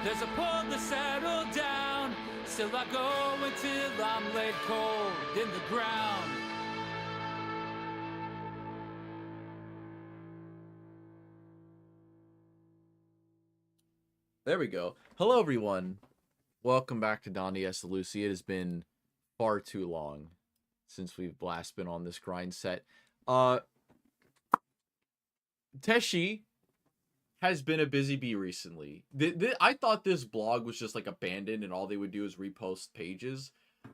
There's a pull to settle down. Still I go until I'm laid cold in the ground. There we go. Hello, everyone. Welcome back to Donde Esta Lucy. It has been far too long since we've last been on this grind set. Teshi has been a busy bee recently. I thought this blog was just like abandoned and all they would do is repost pages.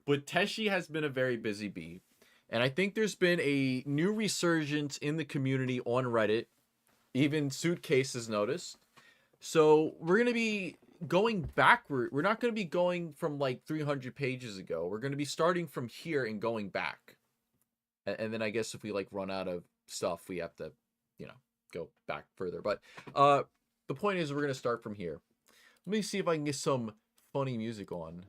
But Teshi has been a very busy bee. And I think there's been a new resurgence in the community on Reddit. Even Suitcase has noticed. So we're going to be going backward. We're not going to be going from like 300 pages ago. We're going to be starting from here and going back. And then I guess if we like run out of stuff, we have to, go back further. But the point is we're going to start from here. Let me see if I can get some funny music on.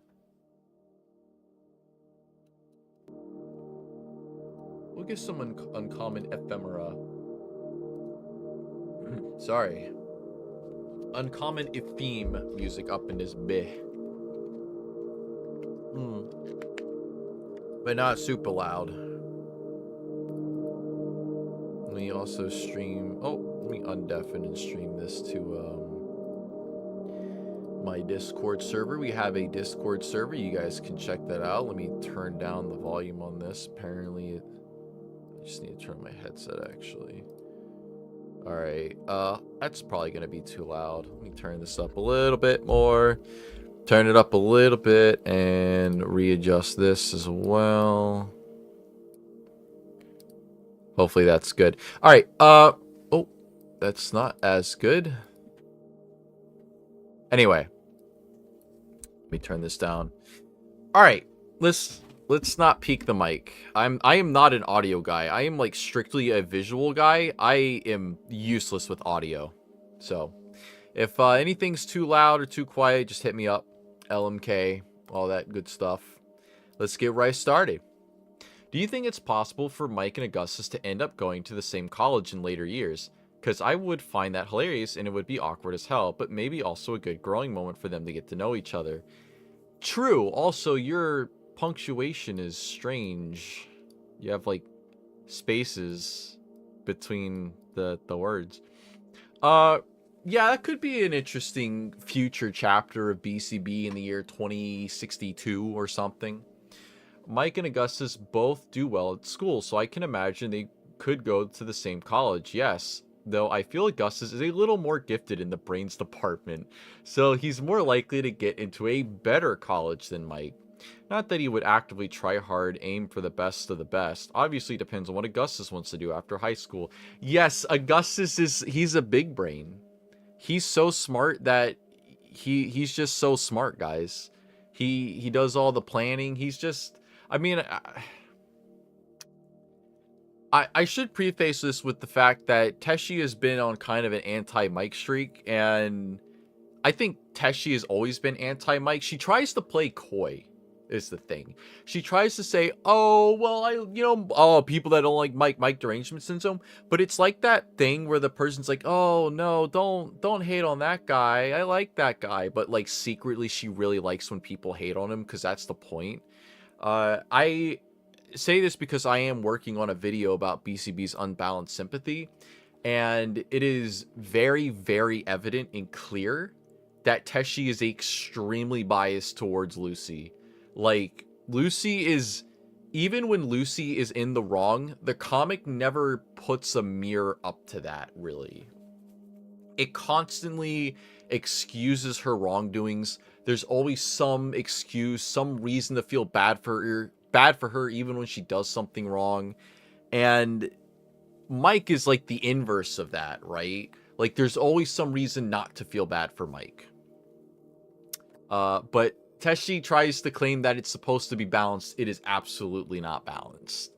We'll get some uncommon ephemera. Sorry. Uncommon epheme music up in this bit. But not super loud. Let me also stream. Let me undeafen and stream this to my Discord server. We have a Discord server. You guys can check that out. Let me turn down the volume on this. Apparently, I just need to turn my headset actually. Alright, that's probably going to be too loud. Let me turn this up a little bit more. Turn it up a little bit and readjust this as well. Hopefully that's good. Alright, oh, that's not as good. Anyway. Let me turn this down. Alright, let's not peek the mic. I am not an audio guy. I am like strictly a visual guy. I am useless with audio. So if anything's too loud or too quiet, just hit me up. LMK, all that good stuff. Let's get right started. Do you think it's possible for Mike and Augustus to end up going to the same college in later years? Because I would find that hilarious and it would be awkward as hell, but maybe also a good growing moment for them to get to know each other. True. Also, your punctuation is strange. You have like spaces between the words. Yeah, that could be an interesting future chapter of BCB in the year 2062 or something. Mike and Augustus both do well at school, so I can imagine they could go to the same college. Yes, though I feel Augustus is a little more gifted in the brains department, so he's more likely to get into a better college than Mike. Not that he would actively try hard, aim for the best of the best. Obviously, it depends on what Augustus wants to do after high school. Yes, he's a big brain. He's so smart that he's just so smart, guys. He does all the planning. He's just, I mean, I should preface this with the fact that Teshi has been on kind of an anti-Mike streak, and I think Teshi has always been anti-Mike. She tries to play coy, is the thing. She tries to say, oh, well, people that don't like Mike derangement syndrome. But it's like that thing where the person's like, oh, no, don't hate on that guy. I like that guy. But, like, secretly, she really likes when people hate on him, because that's the point. I say this because I am working on a video about BCB's unbalanced sympathy. And it is very, very evident and clear that Teshi is extremely biased towards Lucy. Like, Lucy is, even when Lucy is in the wrong, the comic never puts a mirror up to that, really. It constantly excuses her wrongdoings. There's always some excuse, some reason to feel bad for her even when she does something wrong. And Mike is like the inverse of that, right? Like, there's always some reason not to feel bad for Mike. But Teshi tries to claim that it's supposed to be balanced. It is absolutely not balanced.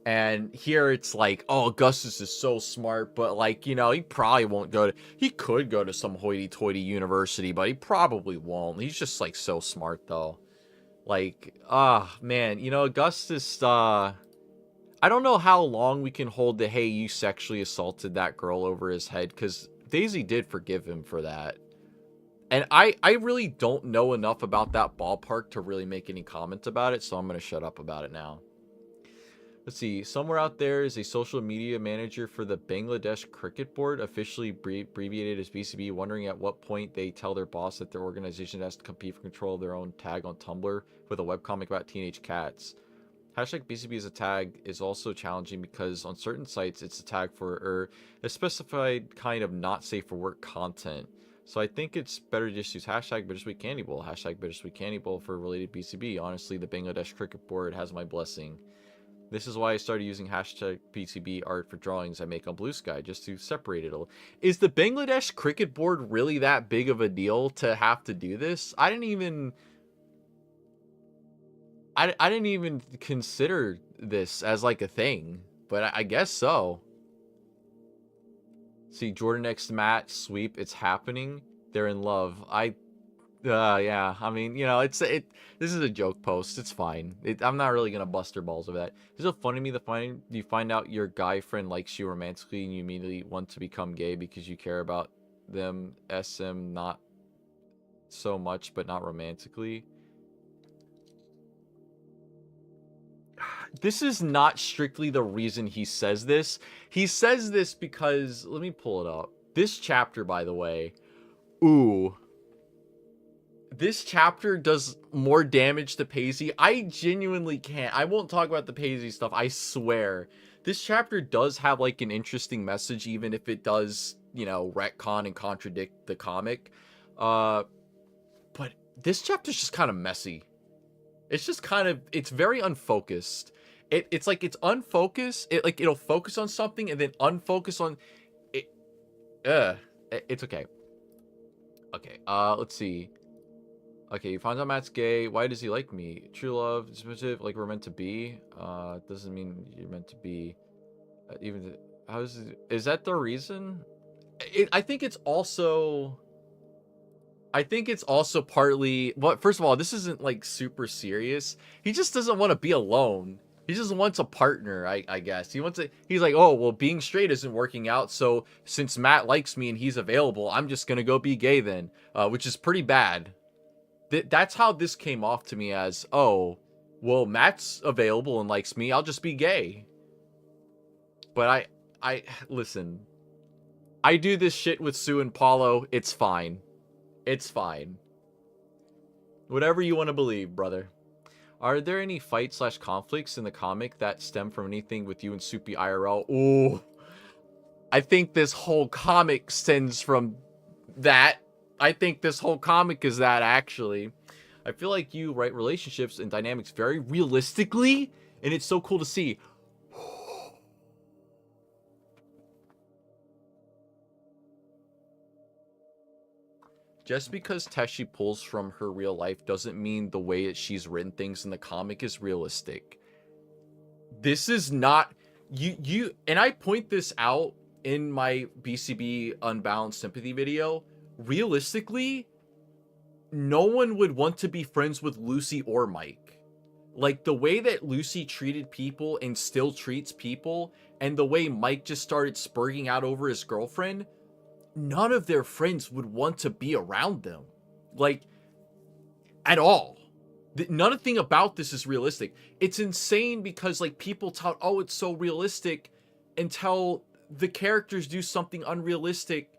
And here it's like, oh, Augustus is so smart, but like, he probably won't he could go to some hoity-toity university, but he probably won't. He's just like so smart though. Like, man, Augustus, I don't know how long we can hold the, hey, you sexually assaulted that girl over his head, because Daisy did forgive him for that. And I really don't know enough about that ballpark to really make any comments about it, so I'm going to shut up about it now. Let's see. Somewhere out there is a social media manager for the Bangladesh Cricket Board, officially abbreviated as BCB, wondering at what point they tell their boss that their organization has to compete for control of their own tag on Tumblr with a webcomic about teenage cats. Hashtag BCB as a tag is also challenging because on certain sites it's a tag for a specified kind of not safe for work content. So I think it's better to just use hashtag Bittersweet Candy Bowl, hashtag Bittersweet Candy Bowl for related BCB. Honestly, the Bangladesh Cricket Board has my blessing. This is why I started using hashtag BCB art for drawings I make on Blue Sky, just to separate it a little. Is the Bangladesh Cricket Board really that big of a deal to have to do this? I didn't even consider this as like a thing, but I guess so. See, Jordan X Matt sweep, it's happening. They're in love. Yeah, I mean, you know, this is a joke post. It's fine. I'm not really gonna bust their balls over that. It's so funny to me you find out your guy friend likes you romantically and you immediately want to become gay because you care about them. SM not so much, but not romantically. This is not strictly the reason he says this. He says this because, let me pull it up. This chapter, by the way, ooh. This chapter does more damage to Paisley. I genuinely can't. I won't talk about the Paisley stuff, I swear. This chapter does have, like, an interesting message, even if it does, you know, retcon and contradict the comic. But this chapter's just kind of messy. It's just kind of, it's very unfocused. It's like it's unfocused. It'll focus on something and then unfocus on it. It's okay. Okay, let's see. Okay, he finds out Matt's gay. Why does he like me? True love, dismissive, like we're meant to be. Doesn't mean you're meant to be. Is that the reason? I think it's also partly, well, first of all, this isn't like super serious. He just doesn't want to be alone. He just wants a partner, I guess. He's like, oh, well, being straight isn't working out, so since Matt likes me and he's available, I'm just gonna go be gay then. Which is pretty bad. That's how this came off to me as, oh, well, Matt's available and likes me, I'll just be gay. But listen. I do this shit with Sue and Paulo, it's fine. It's fine. Whatever you want to believe, brother. Are there any fight/conflicts in the comic that stem from anything with you and Soupy IRL? Ooh. I think this whole comic stems from that. I think this whole comic is that, actually. I feel like you write relationships and dynamics very realistically, and it's so cool to see. Just because Teshi pulls from her real life doesn't mean the way that she's written things in the comic is realistic. This is not... And I point this out in my BCB Unbalanced Sympathy video. Realistically, no one would want to be friends with Lucy or Mike. Like, the way that Lucy treated people and still treats people, and the way Mike just started spurging out over his girlfriend... none of their friends would want to be around them. Like, at all. Nothing about this is realistic. It's insane because, like, people tout, oh, it's so realistic, until the characters do something unrealistic,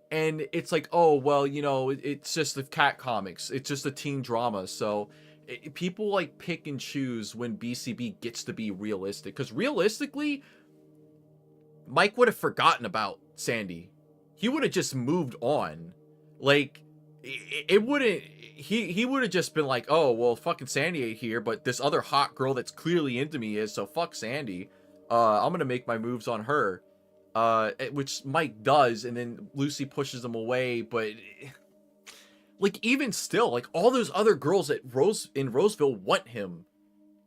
and it's like, oh, well, you know, it's just the cat comics. It's just a teen drama, so... people, like, pick and choose when BCB gets to be realistic. Because realistically, Mike would have forgotten about Sandy. He would have just moved on. Like, it wouldn't... He would have just been like, oh, well, fucking Sandy ain't here, but this other hot girl that's clearly into me is, so fuck Sandy. I'm gonna make my moves on her. Which Mike does, and then Lucy pushes him away, but... like, even still, like, all those other girls in Roseville want him.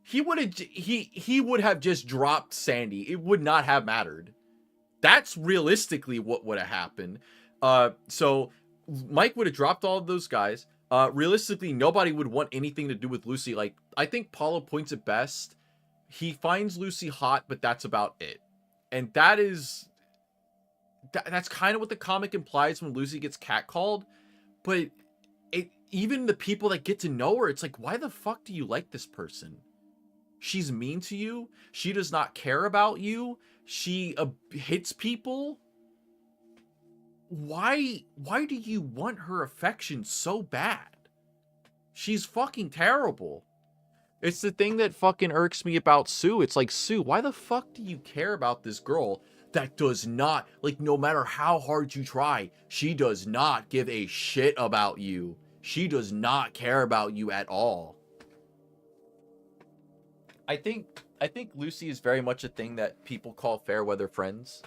He would have just dropped Sandy. It would not have mattered. That's realistically what would have happened. So Mike would have dropped all of those guys. Realistically, nobody would want anything to do with Lucy. Like, I think Paulo points it best. He finds Lucy hot, but that's about it. And that's kind of what the comic implies when Lucy gets catcalled. But even the people that get to know her, it's like, why the fuck do you like this person? She's mean to you. She does not care about you. She hits people. Why do you want her affection so bad? She's fucking terrible. It's the thing that fucking irks me about Sue. It's like, Sue, why the fuck do you care about this girl that does not, like, no matter how hard you try, she does not give a shit about you. She does not care about you at all. I think Lucy is very much a thing that people call fair weather friends.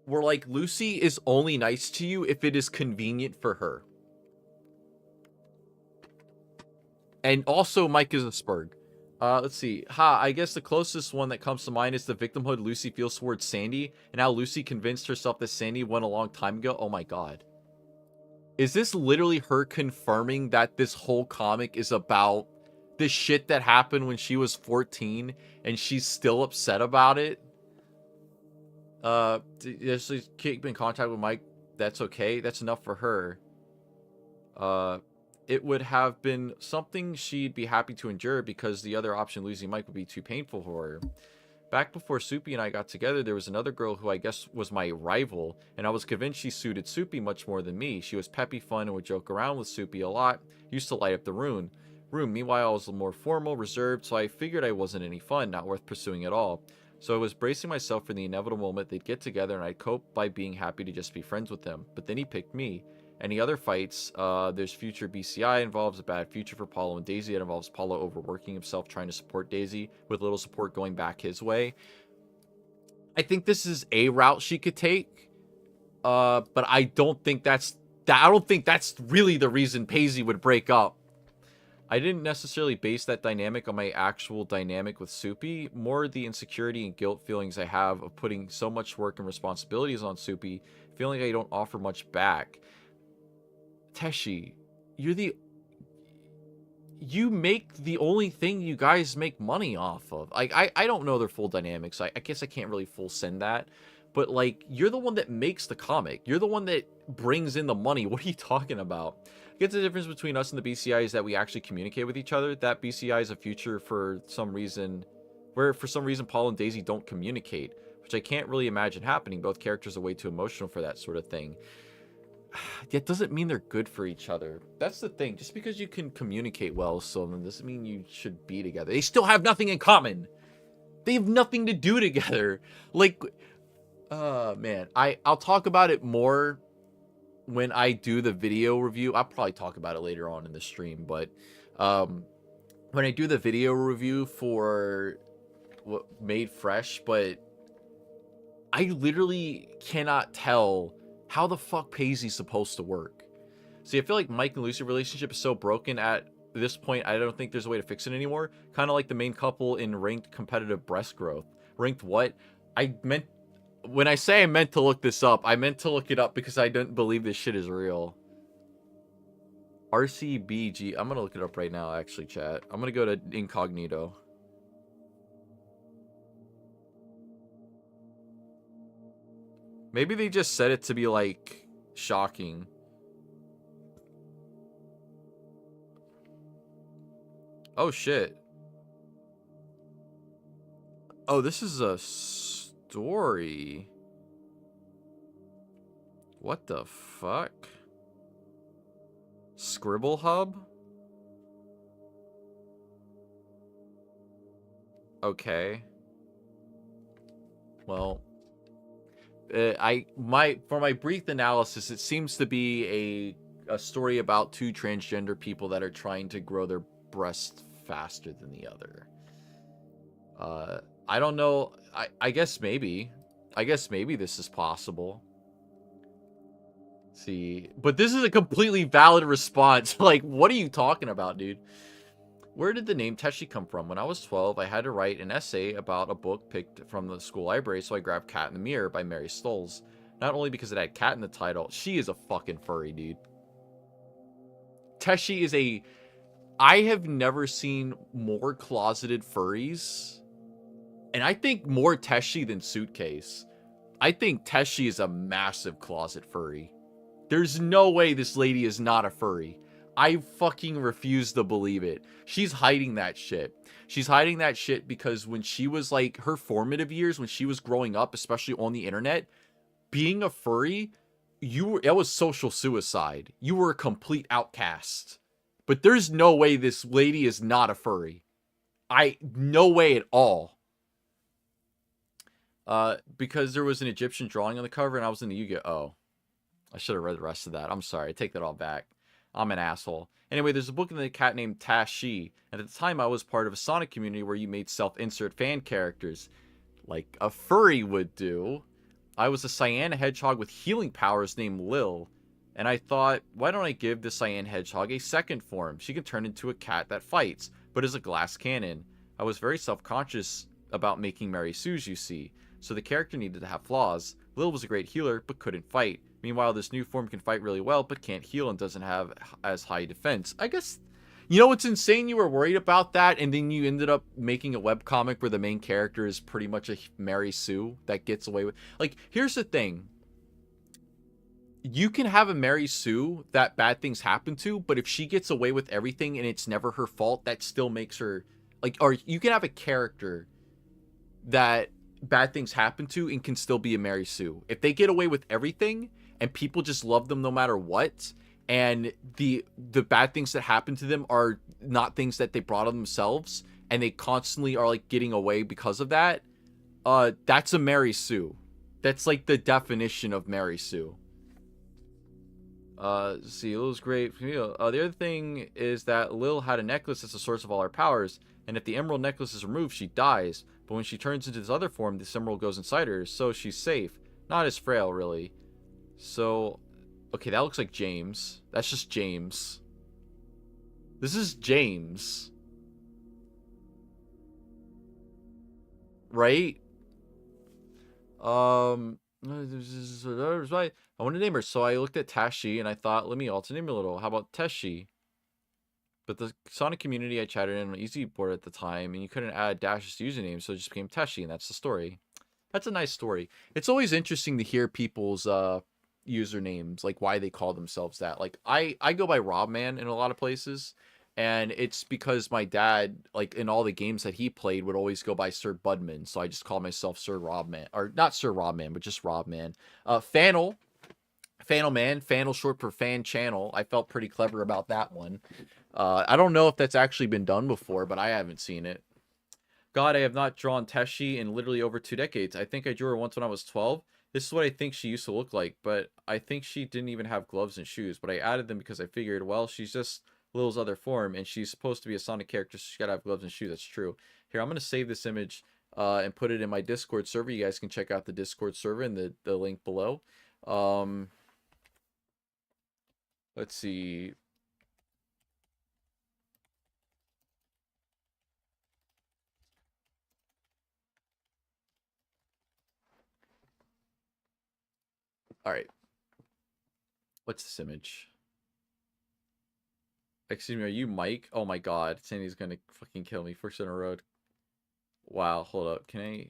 Where, like, Lucy is only nice to you if it is convenient for her. And also, Mike is a spurg. Let's see. I guess the closest one that comes to mind is the victimhood Lucy feels towards Sandy, and how Lucy convinced herself that Sandy went a long time ago. Oh my god. Is this literally her confirming that this whole comic is about the shit that happened when she was 14, and she's still upset about it? Just keep in contact with Mike. That's okay. That's enough for her. It would have been something she'd be happy to endure, because the other option, losing Mike, would be too painful for her. Back before Soupy and I got together, there was another girl who I guess was my rival, and I was convinced she suited Soupy much more than me. She was peppy, fun, and would joke around with Soupy a lot. Used to light up the room. Meanwhile, I was more formal, reserved, so I figured I wasn't any fun, not worth pursuing at all. So I was bracing myself for the inevitable moment they'd get together, and I'd cope by being happy to just be friends with them. But then he picked me. Any other fights, there's future BCI involves a bad future for Paulo and Daisy. It involves Paulo overworking himself trying to support Daisy, with little support going back his way. I think this is a route she could take, but I don't think that's really the reason Paisley would break up. I didn't necessarily base that dynamic on my actual dynamic with Soupy, more the insecurity and guilt feelings I have of putting so much work and responsibilities on Soupy, feeling like I don't offer much back. Teshi, you make the only thing you guys make money off of. Like, I don't know their full dynamics. I guess I can't really full send that. But, like, you're the one that makes the comic. You're the one that brings in the money. What are you talking about? I guess the difference between us and the BCI is that we actually communicate with each other. That BCI is a future for some reason, where for some reason Paul and Daisy don't communicate, which I can't really imagine happening. Both characters are way too emotional for that sort of thing. That doesn't mean they're good for each other. That's the thing. Just because you can communicate well with someone doesn't mean you should be together. They still have nothing in common. They have nothing to do together. Like, man, I'll talk about it more when I do the video review. I'll probably talk about it later on in the stream, but when I do the video review for what Made Fresh, but I literally cannot tell how the fuck Paisley's supposed to work. See, I feel like Mike and Lucy's relationship is so broken at this point, I don't think there's a way to fix it anymore. Kind of like the main couple in ranked competitive breast growth. Ranked what? When I say I meant to look this up, I meant to look it up because I don't believe this shit is real. RCBG. I'm going to look it up right now, actually, chat. I'm going to go to incognito. Maybe they just said it to be, like, shocking. Oh, shit. Oh, this is a story. What the fuck? Scribble Hub? Okay. Well, for my brief analysis, it seems to be a story about two transgender people that are trying to grow their breasts faster than the other. I don't know. I guess maybe this is possible. Let's see, but this is a completely valid response. Like, what are you talking about, dude? Where did the name Teshi come from? When I was 12, I had to write an essay about a book picked from the school library, so I grabbed Cat in the Mirror by Mary Stolz. Not only because it had cat in the title, she is a fucking furry, dude. Teshi is I have never seen more closeted furries. And I think more Teshi than Suitcase. I think Teshi is a massive closet furry. There's no way this lady is not a furry. I fucking refuse to believe it. She's hiding that shit. She's hiding that shit because when she was like her formative years, when she was growing up, especially on the internet, being a furry, it was social suicide. You were a complete outcast. But there's no way this lady is not a furry. No way at all. Because there was an Egyptian drawing on the cover and I was in the Yu-Gi-Oh! I should have read the rest of that. I'm sorry. I take that all back. I'm an asshole. Anyway, there's a book in the cat named Tashi, and at the time I was part of a Sonic community where you made self-insert fan characters, like a furry would do. I was a cyan hedgehog with healing powers named Lil, and I thought, why don't I give the cyan hedgehog a second form? She can turn into a cat that fights, but is a glass cannon. I was very self-conscious about making Mary Sue's, you see, so the character needed to have flaws. Lil was a great healer, but couldn't fight. Meanwhile, this new form can fight really well, but can't heal and doesn't have as high defense. I guess, you know what's insane? You were worried about that, and then you ended up making a webcomic where the main character is pretty much a Mary Sue that gets away with... Like, here's the thing. You can have a Mary Sue that bad things happen to, but if she gets away with everything and it's never her fault, that still makes her... Like, or you can have a character that bad things happen to and can still be a Mary Sue. If they get away with everything... and people just love them no matter what, and the bad things that happen to them are not things that they brought on themselves, and they constantly are like getting away because of that, that's a Mary Sue. That's like the definition of Mary Sue. See, Lil's great. The other thing is that Lil had a necklace that's the source of all her powers, and if the emerald necklace is removed, she dies. But when she turns into this other form, this emerald goes inside her, so she's safe. Not as frail, really. So, okay, that looks like James. That's just James. This is James. Right? I want to name her. So I looked at Tashi and I thought, let me alter name her a little. How about Teshi? But the Sonic community I chatted in on Easy Board at the time, and you couldn't add Dash's username, so it just became Teshi, and that's the story. That's a nice story. It's always interesting to hear people's usernames, like why they call themselves that. Like I go by Robman in a lot of places, and it's because my dad, like in all the games that he played, would always go by Sir Budman, so I just call myself Sir Robman, or not Sir Robman, but just Robman. Fannel Man, Fannel short for fan channel. I felt pretty clever about that one. I don't know if that's actually been done before, but I haven't seen it. God, I have not drawn Teshi in literally over 2 decades. I think I drew her once when I was 12. This is what I think she used to look like, but I think she didn't even have gloves and shoes, but I added them because I figured, well, she's just Lil's other form, and she's supposed to be a Sonic character, so she's gotta have gloves and shoes. That's true. Here, I'm gonna save this image and put it in my Discord server. You guys can check out the Discord server in the link below. Let's see. All right. What's this image? Excuse me, are you Mike? Oh my god, Sandy's gonna fucking kill me. First in a road. Wow, hold up. Can I...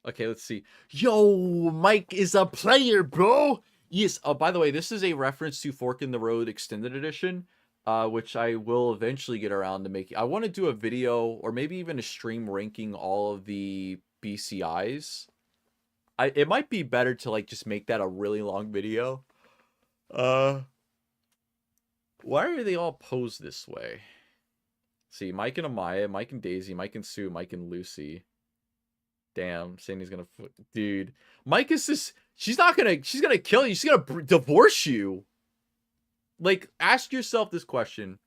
Okay, let's see. Yo, Mike is a player, bro! Yes, oh, by the way, this is a reference to Fork in the Road Extended Edition, which I will eventually get around to making. I want to do a video, or maybe even a stream ranking all of the BCIs. It might be better to, like, just make that a really long video. Why are they all posed this way? See, Mike and Amaya, Mike and Daisy, Mike and Sue, Mike and Lucy. Damn, Sandy's gonna... Dude. Mike is just... She's gonna kill you. She's gonna divorce you. Like, ask yourself this question.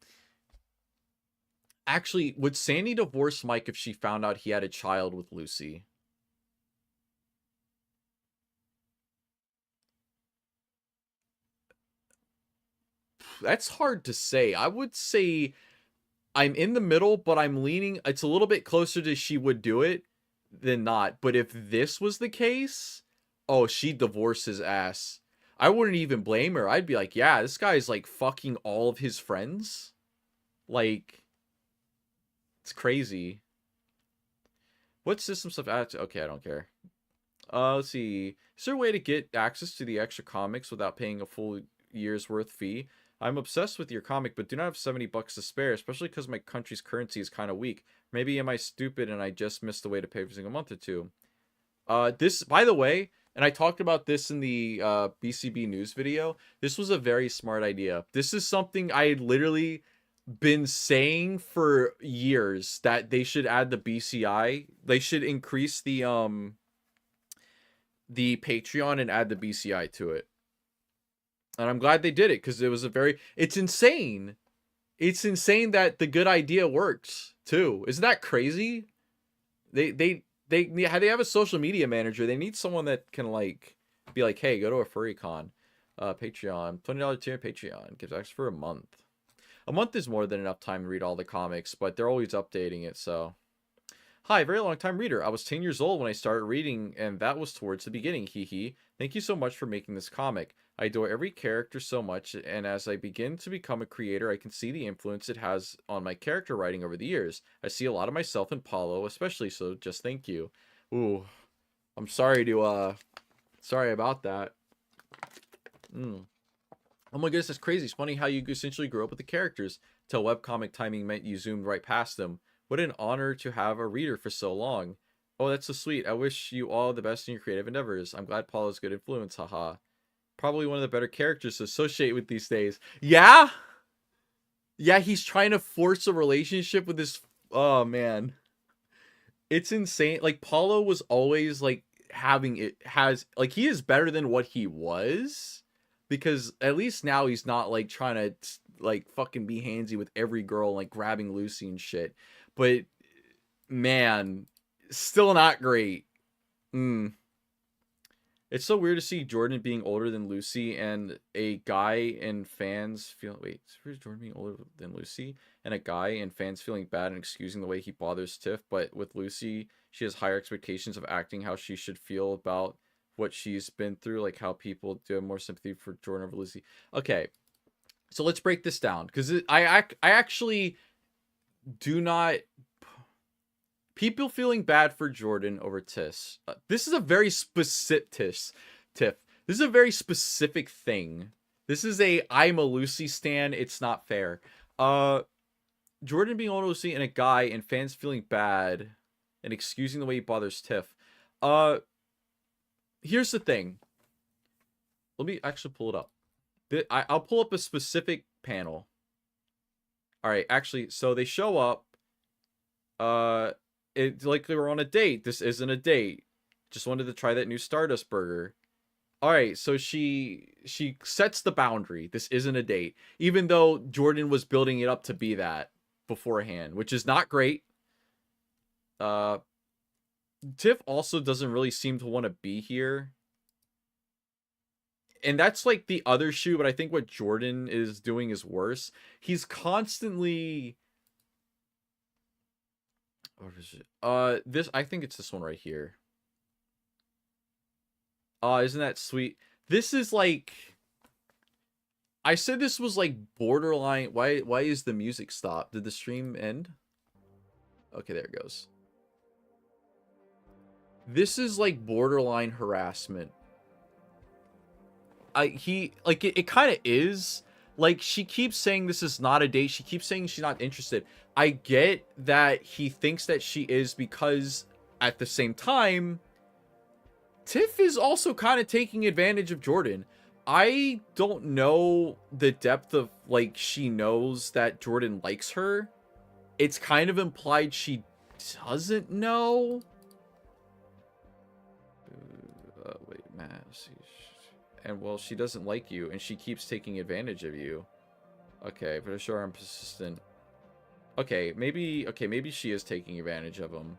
Actually, would Sandy divorce Mike if she found out he had a child with Lucy? That's hard to say. I would say I'm in the middle, but I'm leaning... It's a little bit closer to she would do it than not. But if this was the case, oh, she'd divorce his ass. I wouldn't even blame her. I'd be like, yeah, this guy's like fucking all of his friends. Like, it's crazy. What system stuff? Okay, I don't care. Let's see. Is there a way to get access to the extra comics without paying a full year's worth fee? I'm obsessed with your comic, but do not have $70 to spare, especially because my country's currency is kind of weak. Maybe am I stupid and I just missed the way to pay for a single month or two? This, by the way, and I talked about this in the BCB news video. This was a very smart idea. This is something I had literally been saying for years, that they should add the BCI. They should increase the Patreon and add the BCI to it. And I'm glad they did it, because it was it's insane. It's insane that the good idea works too. Isn't that crazy? They have a social media manager. They need someone that can like be like, hey, go to a furry con. Patreon, $20 tier Patreon gives access for a month. A month is more than enough time to read all the comics, but they're always updating it, so. Hi, very long time reader. I was 10 years old when I started reading, and that was towards the beginning, hee. Thank you so much for making this comic. I adore every character so much, and as I begin to become a creator, I can see the influence it has on my character writing over the years. I see a lot of myself in Paulo, especially, so just thank you. Ooh, I'm sorry about that. Oh my goodness, that's crazy. It's funny how you essentially grew up with the characters, till webcomic timing meant you zoomed right past them. What an honor to have a reader for so long. Oh, that's so sweet. I wish you all the best in your creative endeavors. I'm glad Paul is good influence, haha. Probably one of the better characters to associate with these days. Yeah? Yeah, he's trying to force a relationship with this... Oh, man. It's insane. Like, Paulo was always, like, he is better than what he was. Because at least now he's not, like, trying to, like, fucking be handsy with every girl, like, grabbing Lucy and shit. But, man, still not great. It's so weird to see Jordan being older than Lucy and a guy and fans feel... Wait, where's Jordan being older than Lucy? And a guy and fans feeling bad and excusing the way he bothers Tiff. But with Lucy, she has higher expectations of acting how she should feel about what she's been through. Like how people do have more sympathy for Jordan over Lucy. Okay, so let's break this down. Because I actually do not... People feeling bad for Jordan over Tiff. This is a very specific Tiff. This is a very specific thing. This is I'm a Lucy stan. It's not fair. Jordan being older Lucy and a guy and fans feeling bad and excusing the way he bothers Tiff. Here's the thing. Let me actually pull it up. I'll pull up a specific panel. All right, actually, so they show up. It's like they were on a date. This isn't a date. Just wanted to try that new Stardust burger. All right, so she sets the boundary. This isn't a date, even though Jordan was building it up to be that beforehand, which is not great. Tiff also doesn't really seem to want to be here. And that's like the other shoe, but I think what Jordan is doing is worse. He's constantly... What is it? I think it's this one right here. Isn't that sweet? This is like... I said this was like borderline... Why is the music stopped? Did the stream end? Okay, there it goes. This is like borderline harassment. It kind of is. Like, she keeps saying this is not a date. She keeps saying she's not interested. I get that he thinks that she is, because at the same time, Tiff is also kind of taking advantage of Jordan. I don't know the depth of, like, she knows that Jordan likes her. It's kind of implied she doesn't know. Wait, Matt. And, well, she doesn't like you, and she keeps taking advantage of you. Okay, for sure I'm persistent. Okay, maybe she is taking advantage of him.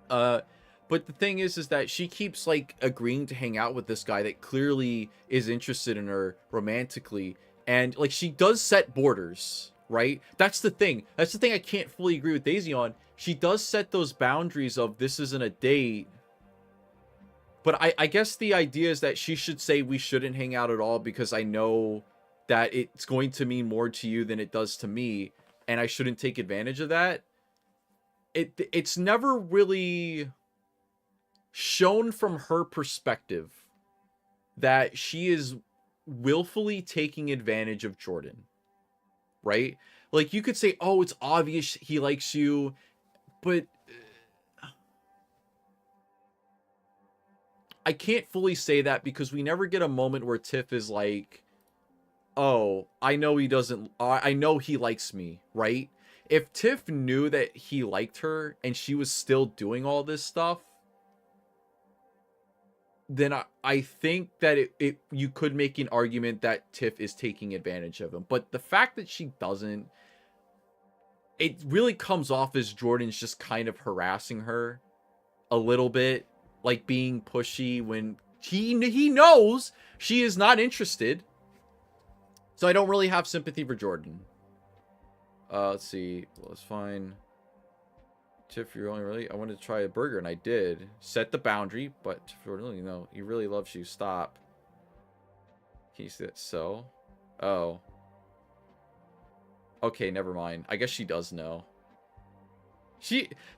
But the thing is that she keeps, like, agreeing to hang out with this guy that clearly is interested in her romantically. And, like, she does set borders, right? That's the thing. That's the thing I can't fully agree with Daisy on. She does set those boundaries of this isn't a date. But I guess the idea is that she should say we shouldn't hang out at all because I know that it's going to mean more to you than it does to me. And I shouldn't take advantage of that. It's never really shown from her perspective that she is willfully taking advantage of Jordan, right? Like, you could say, oh, it's obvious he likes you, but I can't fully say that because we never get a moment where Tiff is like, oh, I know he doesn't, I know he likes me, right? If Tiff knew that he liked her and she was still doing all this stuff, then I think that you could make an argument that Tiff is taking advantage of him. But the fact that she doesn't, it really comes off as Jordan's just kind of harassing her a little bit, like being pushy when he knows she is not interested. So I don't really have sympathy for Jordan. Let's see. Well, it's fine. Tiff, you're only really... I wanted to try a burger, and I did. Set the boundary, but really, no. He really loves you. Stop. Can you see that? So? Oh. Okay, never mind. I guess she does know.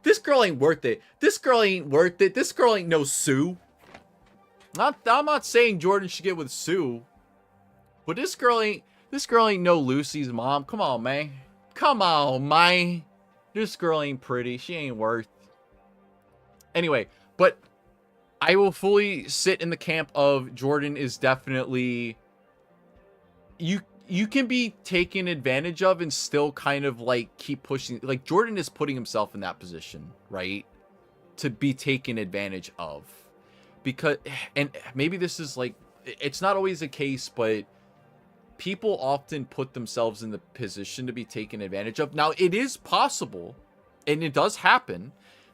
This girl ain't worth it. This girl ain't worth it. This girl ain't no Sue. I'm not saying Jordan should get with Sue. But this girl ain't no Lucy's mom. Come on, man. Come on, man. This girl ain't pretty. She ain't worth. Anyway, but I will fully sit in the camp of Jordan is definitely... You can be taken advantage of and still kind of like keep pushing. Like, Jordan is putting himself in that position, right? To be taken advantage of. Because, and maybe this is like, it's not always the case, but people often put themselves in the position to be taken advantage of. Now, it is possible, and it does happen,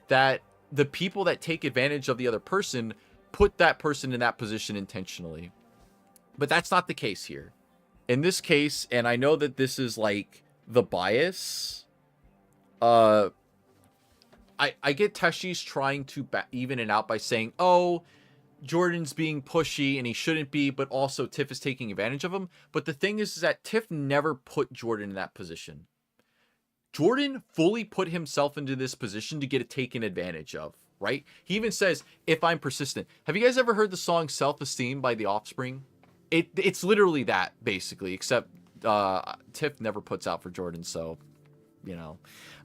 that the people that take advantage of the other person put that person in that position intentionally. But that's not the case here. In this case, and I know that this is like the bias, I get Teshi's trying to even it out by saying, oh, Jordan's being pushy and he shouldn't be, but also Tiff is taking advantage of him. But the thing is that Tiff never put Jordan in that position. Jordan fully put himself into this position to get it taken advantage of, right? He even says, if I'm persistent. Have you guys ever heard the song Self-Esteem by The Offspring? It's literally that, basically, except Tiff never puts out for Jordan, so, you know.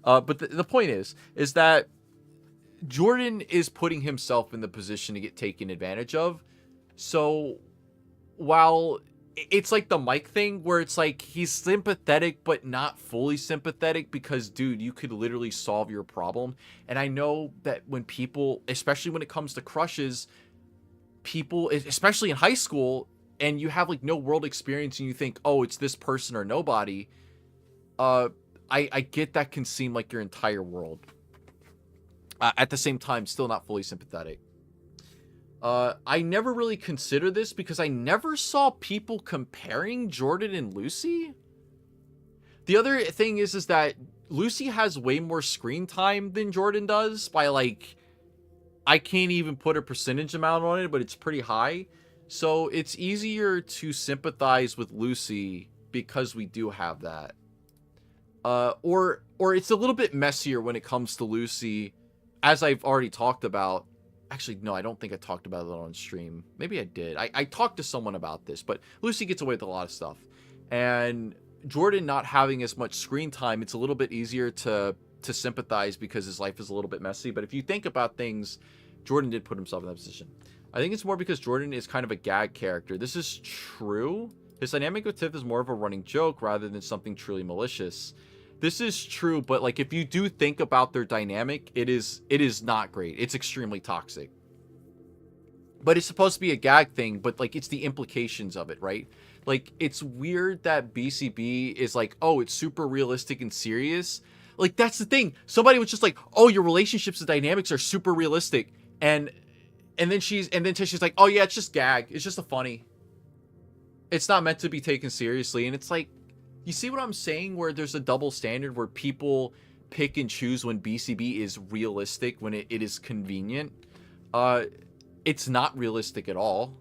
But the point is that Jordan is putting himself in the position to get taken advantage of. So while it's like the Mike thing where it's like he's sympathetic but not fully sympathetic because, dude, you could literally solve your problem. And I know that when people, especially when it comes to crushes, people, especially in high school, and you have like no world experience and you think, oh, it's this person or nobody, I get that can seem like your entire world. At the same time, still not fully sympathetic. I never really considered this because I never saw people comparing Jordan and Lucy. The other thing is that Lucy has way more screen time than Jordan does by like, I can't even put a percentage amount on it, but it's pretty high. So it's easier to sympathize with Lucy because we do have that. Or it's a little bit messier when it comes to Lucy, as I've already talked about. Actually, no, I don't think I talked about it on stream. Maybe I did. I talked to someone about this, but Lucy gets away with a lot of stuff. And Jordan not having as much screen time, it's a little bit easier to sympathize because his life is a little bit messy. But if you think about things, Jordan did put himself in that position. I think it's more because Jordan is kind of a gag character. This is true. His dynamic with Tiff is more of a running joke rather than something truly malicious. This is true, but like if you do think about their dynamic, it is not great. It's extremely toxic. But it's supposed to be a gag thing, but like it's the implications of it, right? Like it's weird that BCB is like, oh, it's super realistic and serious. Like that's the thing. Somebody was just like, oh, your relationships and dynamics are super realistic. And then she's like, oh yeah, it's just gag. It's just a funny. It's not meant to be taken seriously. And it's like, you see what I'm saying? Where there's a double standard where people pick and choose when BCB is realistic, when it is convenient. It's not realistic at all.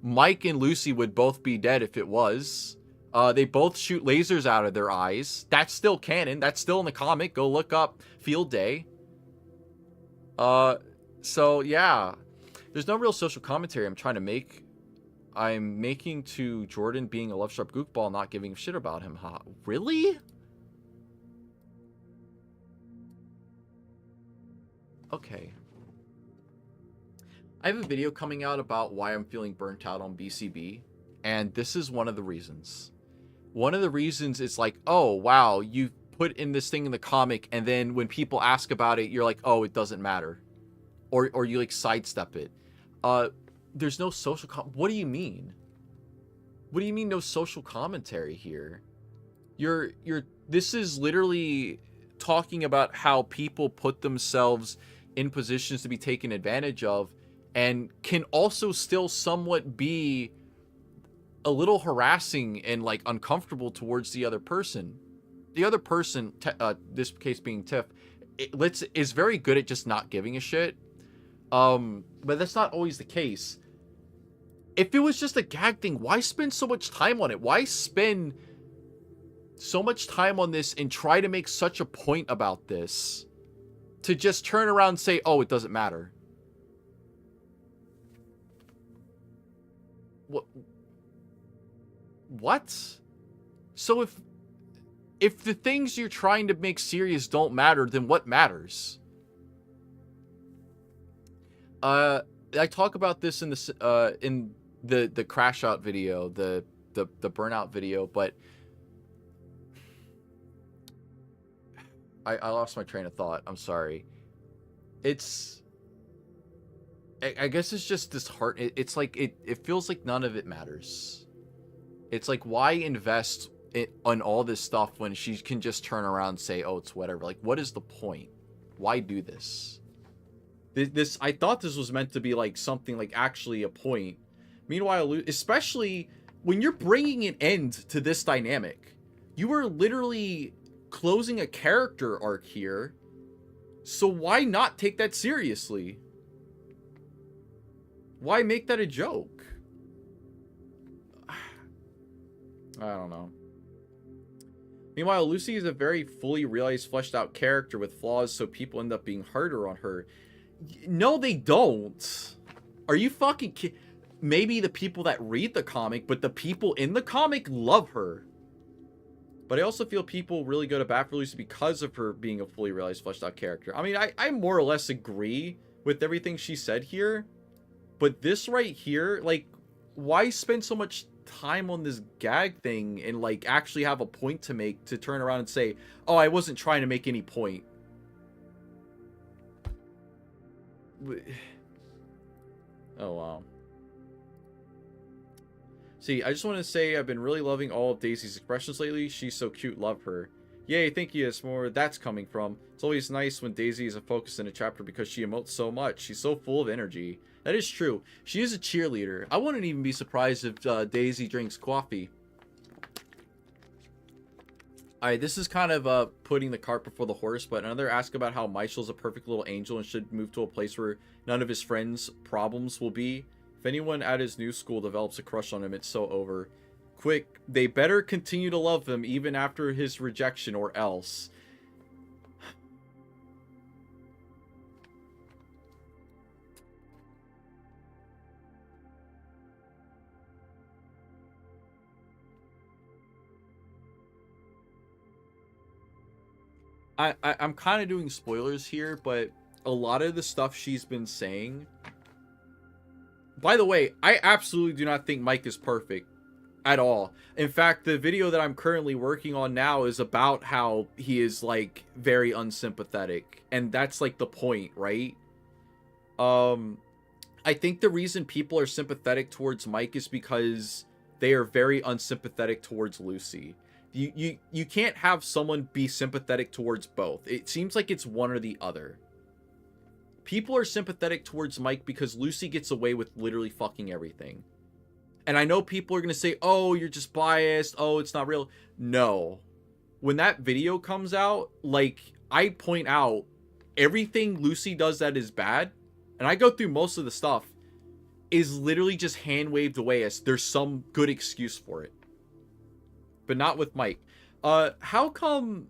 Mike and Lucy would both be dead if it was. They both shoot lasers out of their eyes. That's still canon. That's still in the comic. Go look up Field Day. So yeah, there's no real social commentary I'm trying to make. I'm making to Jordan being a love sharp goofball, not giving a shit about him. Huh? Really? Okay. I have a video coming out about why I'm feeling burnt out on BCB, and this is one of the reasons. One of the reasons is like, oh, wow, you put in this thing in the comic, and then when people ask about it, you're like, oh, it doesn't matter. Or you, like, sidestep it. There's no social... What do you mean? What do you mean no social commentary here? This is literally talking about how people put themselves in positions to be taken advantage of, and can also still somewhat be a little harassing and like uncomfortable towards the other person. The other person, this case being Tiff, is very good at just not giving a shit. But that's not always the case. If it was just a gag thing, why spend so much time on it? Why spend so much time on this and try to make such a point about this to just turn around and say, oh, it doesn't matter? What? So if the things you're trying to make serious don't matter, then what matters? I talk about this in the crash out video, the burnout video, but I lost my train of thought. I'm sorry. I guess it's just this heart. It's like it feels like none of it matters. It's like, why invest on all this stuff when she can just turn around and say, oh, it's whatever. Like, what is the point? Why do this? This I thought this was meant to be like something like actually a point. Meanwhile, especially when you're bringing an end to this dynamic, you are literally closing a character arc here. So why not take that seriously? Why make that a joke? I don't know. Meanwhile, Lucy is a very fully realized, fleshed out character with flaws, so people end up being harder on her. No, they don't. Are you fucking kidding? Maybe the people that read the comic, but the people in the comic love her. But I also feel people really go to bat for Lucy because of her being a fully realized, fleshed out character. I mean, I more or less agree with everything she said here. But this right here, like, why spend so much time on this gag thing and, like, actually have a point to make to turn around and say, oh, I wasn't trying to make any point? Oh, wow. See, I just want to say I've been really loving all of Daisy's expressions lately. She's so cute, love her. Yay, thank you, it's more that's coming from. It's always nice when Daisy is a focus in a chapter because she emotes so much. She's so full of energy. That is true. She is a cheerleader. I wouldn't even be surprised if Daisy drinks coffee. Alright, this is kind of putting the cart before the horse, but another ask about how Michel's a perfect little angel and should move to a place where none of his friends' problems will be. If anyone at his new school develops a crush on him, it's so over. Quick, they better continue to love him even after his rejection or else. I'm kind of doing spoilers here, but a lot of the stuff she's been saying... By the way, I absolutely do not think Mike is perfect at all. In fact, the video that I'm currently working on now is about how he is, like, very unsympathetic. And that's, like, the point, right? I think the reason people are sympathetic towards Mike is because they are very unsympathetic towards Lucy. You can't have someone be sympathetic towards both. It seems like it's one or the other. People are sympathetic towards Mike because Lucy gets away with literally fucking everything. And I know people are going to say, oh, you're just biased. Oh, it's not real. No. When that video comes out, like, I point out everything Lucy does that is bad, and I go through most of the stuff, is literally just hand-waved away as there's some good excuse for it. But not with Mike. How come...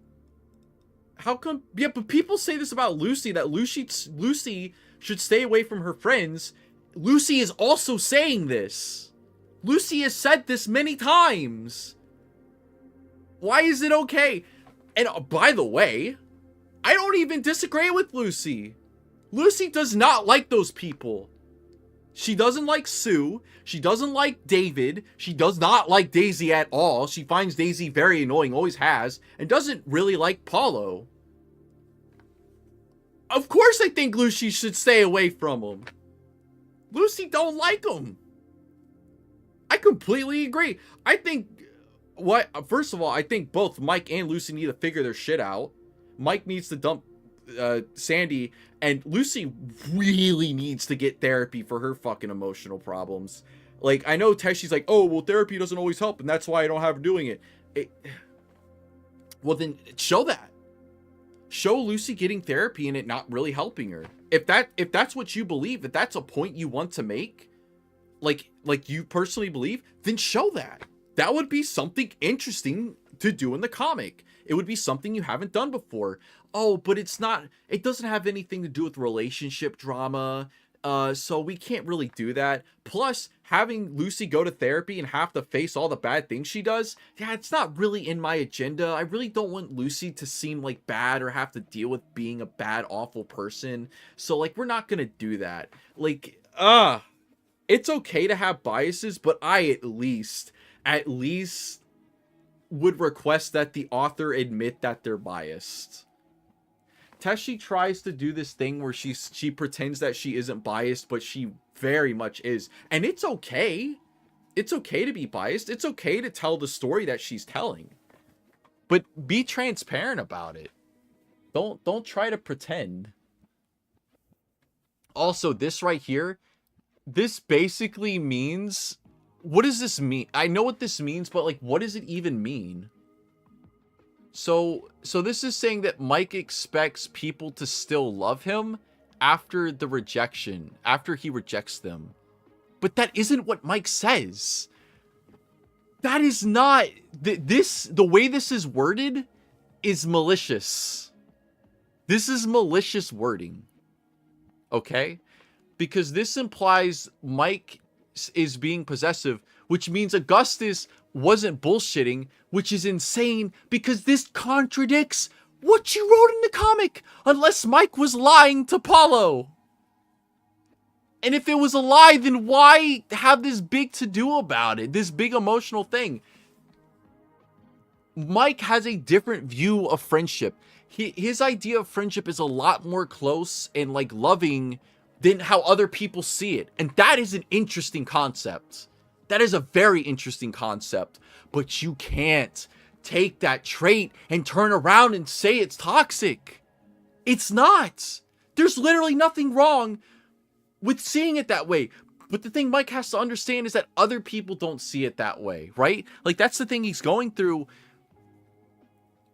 Yeah, but people say this about Lucy, that Lucy should stay away from her friends, Lucy is also saying this. Lucy has said this many times. Why is it okay? And by the way, I don't even disagree with Lucy. Lucy does not like those people. She doesn't like Sue. She doesn't like David. She does not like Daisy at all. She finds Daisy very annoying, always has, and doesn't really like Paulo. Of course I think Lucy should stay away from him. Lucy don't like him. I completely agree. I think, first of all, I think both Mike and Lucy need to figure their shit out. Mike needs to dump Sandy, and Lucy really needs to get therapy for her fucking emotional problems. Like, I know Teshy's like, oh, well, therapy doesn't always help, and that's why I don't have her doing it. Well, then show that. Show Lucy getting therapy and it not really helping her. If that's what you believe, if that's a point you want to make, like you personally believe, then show that. That would be something interesting to do in the comic. It would be something you haven't done before. Oh, but it doesn't have anything to do with relationship drama. So we can't really do that. Plus, having Lucy go to therapy and have to face all the bad things she does, yeah, it's not really in my agenda. I really don't want Lucy to seem like bad or have to deal with being a bad, awful person. So, like, we're not gonna do that. Like, it's okay to have biases, but I at least would request that the author admit that they're biased. Teshi tries to do this thing where she pretends that she isn't biased, but she very much is. And it's okay. It's okay to be biased. It's okay to tell the story that she's telling. But be transparent about it. Don't try to pretend. Also, this right here, this basically means, what does this mean? I know what this means, but like, what does it even mean? So this is saying that Mike expects people to still love him after the rejection, after he rejects them. But that isn't what Mike says. That is not, the way this is worded is malicious. This is malicious wording. Okay? Because this implies Mike is being possessive, which means Augustus wasn't bullshitting, which is insane because this contradicts what you wrote in the comic, unless Mike was lying to Paulo. And if it was a lie, then why have this big to-do about it, this big emotional thing? Mike has a different view of friendship. His idea of friendship is a lot more close and like loving than how other people see it. And that is an interesting concept. That is a very interesting concept, but you can't take that trait and turn around and say it's toxic. It's not. There's literally nothing wrong with seeing it that way. But the thing Mike has to understand is that other people don't see it that way, right? Like, that's the thing he's going through.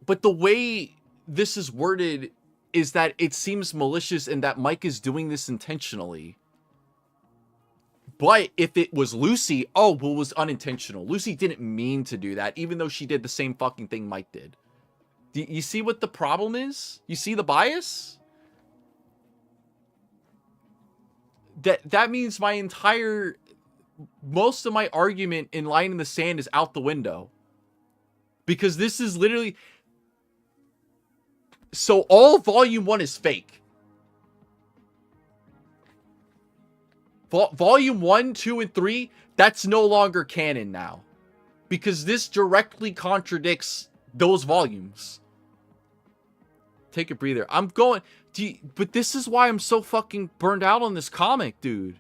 But the way this is worded is that it seems malicious and that Mike is doing this intentionally. But if it was Lucy, oh, well, it was unintentional. Lucy didn't mean to do that, even though she did the same fucking thing Mike did. Do you see what the problem is? You see the bias? That means most of my argument in Line in the Sand is out the window. Because this is literally... So all Volume 1 is fake. Volume 1, 2, and 3, that's no longer canon now. Because this directly contradicts those volumes. Take a breather. I'm going... but this is why I'm so fucking burned out on this comic, dude.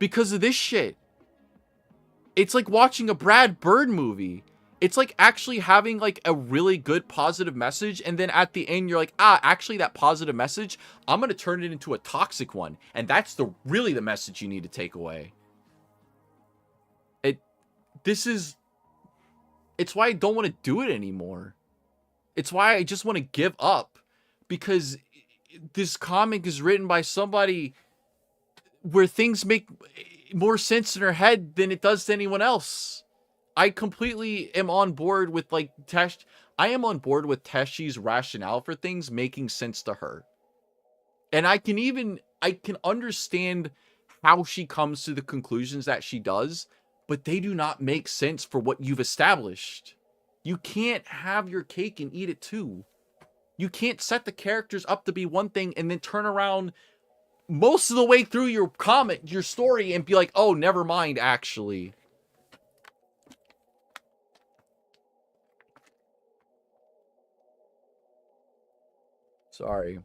Because of this shit. It's like watching a Brad Bird movie. It's like actually having like a really good positive message, and then at the end you're like, actually that positive message, I'm gonna turn it into a toxic one, and that's really the message you need to take away. It's why I don't want to do it anymore. It's why I just want to give up, because this comic is written by somebody where things make more sense in her head than it does to anyone else. I completely am on board with like I am on board with Teshi's rationale for things making sense to her. And I can understand how she comes to the conclusions that she does, but they do not make sense for what you've established. You can't have your cake and eat it too. You can't set the characters up to be one thing and then turn around most of the way through your story, and be like, oh, never mind, actually. Sorry.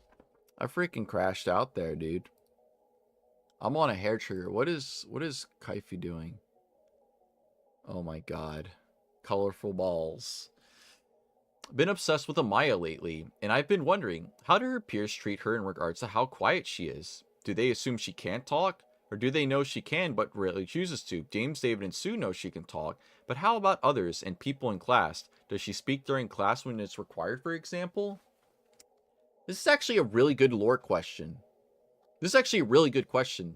I freaking crashed out there, dude. I'm on a hair trigger. What is Kaifi doing? Oh my god. Colorful balls. Been obsessed with Amaya lately, and I've been wondering, how do her peers treat her in regards to how quiet she is? Do they assume she can't talk? Or do they know she can but rarely chooses to? James, David, and Sue know she can talk, but how about others and people in class? Does she speak during class when it's required, for example? This is actually a really good lore question. This is actually a really good question.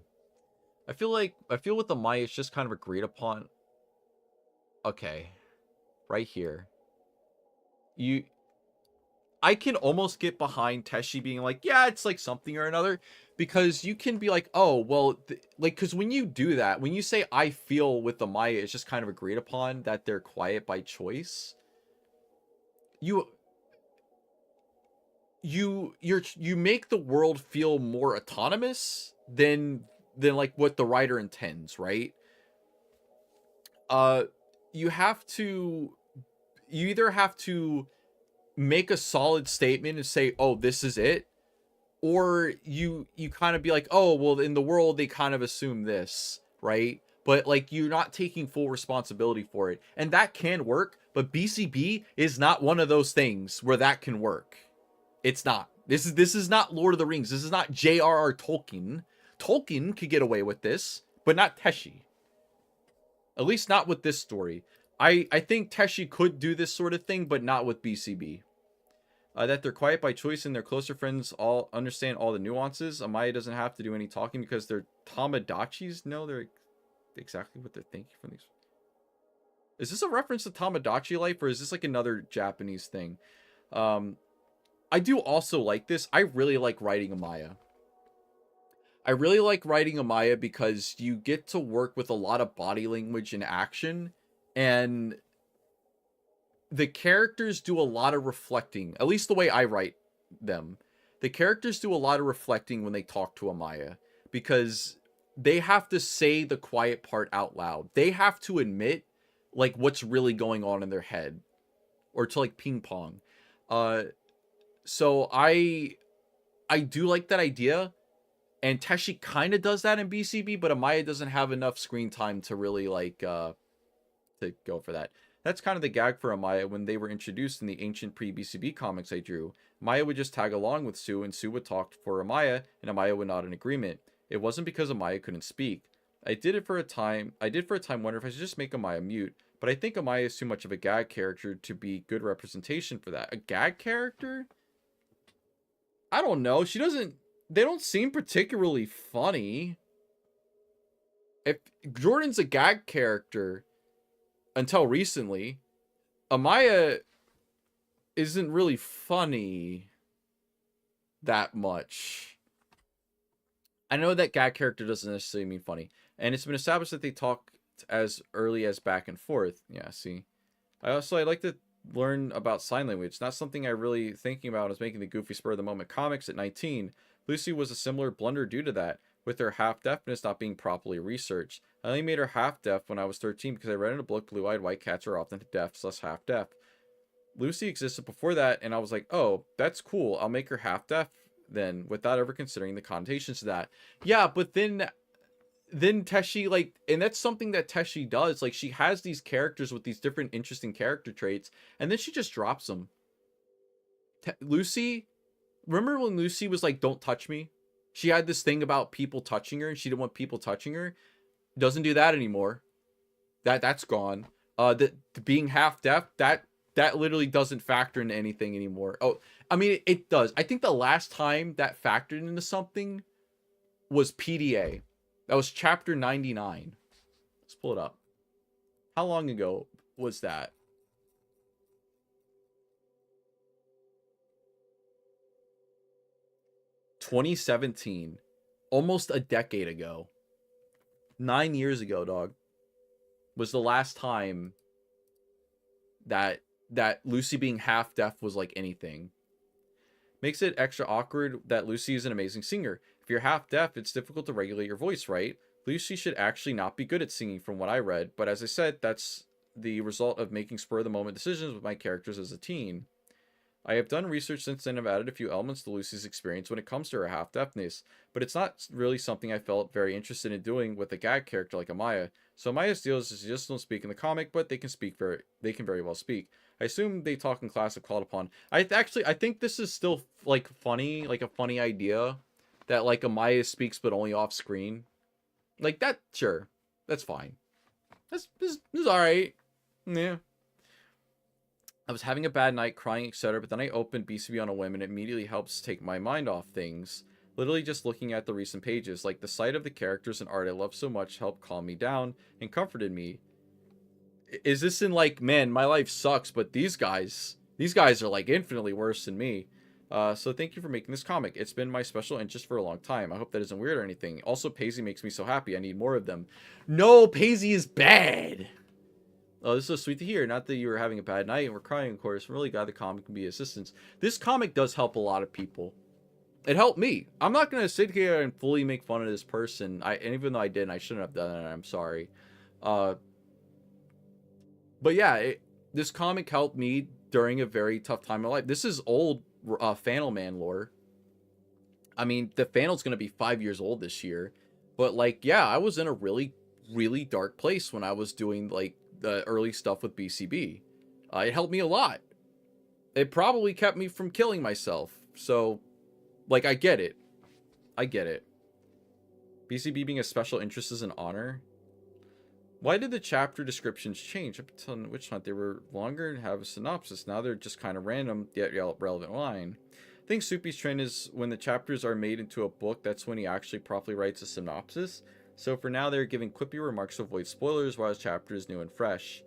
I feel with Amaya, it's just kind of agreed upon. Okay. Right here. I can almost get behind Teshi being like, yeah, it's like something or another, because you can be like, oh, well, like, because when you do that, when you say I feel with the Maya, it's just kind of agreed upon that they're quiet by choice. You make the world feel more autonomous than like what the writer intends, right? You either have to make a solid statement and say, oh, this is it, or you kind of be like, oh, well, in the world they kind of assume this, right? But like, you're not taking full responsibility for it, and that can work. But BCB is not one of those things where that can work. It's not. This is not Lord of the Rings. This is not J.R.R. Tolkien. Tolkien could get away with this, but not Teshi. At least not with this story. I think Teshi could do this sort of thing, but not with BCB. That they're quiet by choice and their closer friends all understand all the nuances. Amaya doesn't have to do any talking because they're Tomodachi's. No, they're exactly what they're thinking from these. Is this a reference to Tomodachi life, or is this like another Japanese thing? I do also like this. I really like writing Amaya. I really like writing Amaya because you get to work with a lot of body language and action, and the characters do a lot of reflecting, at least the way I write them. The characters do a lot of reflecting when they talk to Amaya, because they have to say the quiet part out loud. They have to admit like what's really going on in their head, or to like ping pong. So I do like that idea. And Teshi kind of does that in BCB, but Amaya doesn't have enough screen time to really like to go for that. That's kind of the gag for Amaya when they were introduced in the ancient pre-BCB comics I drew. Amaya would just tag along with Sue, and Sue would talk for Amaya, and Amaya would nod in agreement. It wasn't because Amaya couldn't speak. I did for a time wonder if I should just make Amaya mute, but I think Amaya is too much of a gag character to be good representation for that. A gag character? I don't know. They don't seem particularly funny. If Jordan's a gag character until recently, Amaya isn't really funny that much. I know that gag character doesn't necessarily mean funny, and it's been established that they talk as early as back and forth. Yeah, see. I like to learn about sign language. Not something I really thinking about is making the goofy spur of the moment comics at 19. Lucy was a similar blunder due to that, with her half-deafness not being properly researched. I only made her half-deaf when I was 13 because I read in a book Blue-Eyed White Cats are often deaf/less half-deaf. Lucy existed before that, and I was like, oh, that's cool. I'll make her half-deaf then, without ever considering the connotations to that. Yeah, but then Teshi, like, and that's something that Teshi does. Like, she has these characters with these different interesting character traits, and then she just drops them. Lucy, remember when Lucy was like, don't touch me? She had this thing about people touching her, and she didn't want people touching her. Doesn't do that anymore. That's gone. The being half deaf, that literally doesn't factor into anything anymore. Oh, I mean, it does. I think the last time that factored into something was PDA. That was chapter 99. Let's pull it up. How long ago was that? 2017, almost a decade ago, 9 years ago, dog, was the last time that Lucy being half deaf was like anything. Makes it extra awkward that Lucy is an amazing singer. If you're half deaf, it's difficult to regulate your voice, right? Lucy should actually not be good at singing from what I read, but as I said, that's the result of making spur-of-the-moment decisions with my characters as a teen. I have done research since then and have added a few elements to Lucy's experience when it comes to her half-deafness, but it's not really something I felt very interested in doing with a gag character like Amaya. So Amaya's deal is she just don't speak in the comic, but they can very well speak. I assume they talk in class if called upon. I think this is still like funny, like a funny idea that like Amaya speaks but only off screen. Like that, sure. That's fine. This is alright. Yeah. I was having a bad night, crying, etc., but then I opened BCB on a whim and it immediately helps take my mind off things. Literally just looking at the recent pages, like the sight of the characters and art I love so much helped calm me down and comforted me. Is this in like, man, my life sucks, but these guys are like infinitely worse than me. So thank you for making this comic. It's been my special interest for a long time. I hope that isn't weird or anything. Also, Paisley makes me so happy. I need more of them. No, Paisley is bad. Oh, this is so sweet to hear. Not that you were having a bad night and were crying, of course. I'm really glad the comic can be assistance. This comic does help a lot of people. It helped me. I'm not going to sit here and fully make fun of this person. And even though I did, and I shouldn't have done it, I'm sorry. But yeah, this comic helped me during a very tough time in my life. This is old Fannel Man lore. I mean, the Fannel's going to be 5 years old this year. But, like, yeah, I was in a really, really dark place when I was doing, like, the early stuff with BCB. It helped me a lot. It probably kept me from killing myself. So, like, I get it. I get it. BCB being a special interest is an honor. Why did the chapter descriptions change? Up until Witch Hunt, they were longer and have a synopsis. Now they're just kind of random, yet relevant line. I think Soupy's trend is when the chapters are made into a book, that's when he actually properly writes a synopsis. So for now, they're giving quippy remarks to avoid spoilers while his chapter is new and fresh.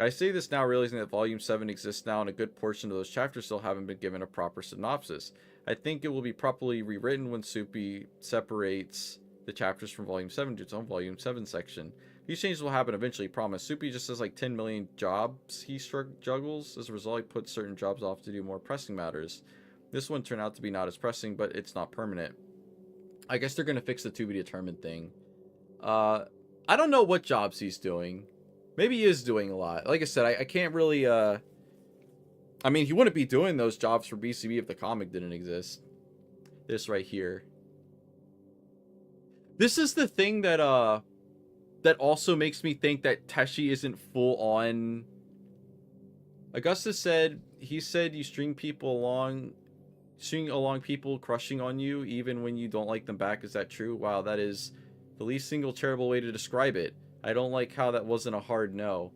I say this now realizing that Volume 7 exists now and a good portion of those chapters still haven't been given a proper synopsis. I think it will be properly rewritten when Soupy separates the chapters from Volume 7 to its own Volume 7 section. These changes will happen eventually, promise. Soupy just has like 10 million jobs he juggles. As a result, he puts certain jobs off to do more pressing matters. This one turned out to be not as pressing, but it's not permanent. I guess they're going to fix the to be determined thing. I don't know what jobs he's doing. Maybe he is doing a lot. Like I said, I can't really, I mean, he wouldn't be doing those jobs for BCB if the comic didn't exist. This right here. This is the thing that, that also makes me think that Teshi isn't full on. Augustus said, he said you string along people crushing on you even when you don't like them back. Is that true? Wow, that is the least single charitable way to describe it. I don't like how that wasn't a hard no.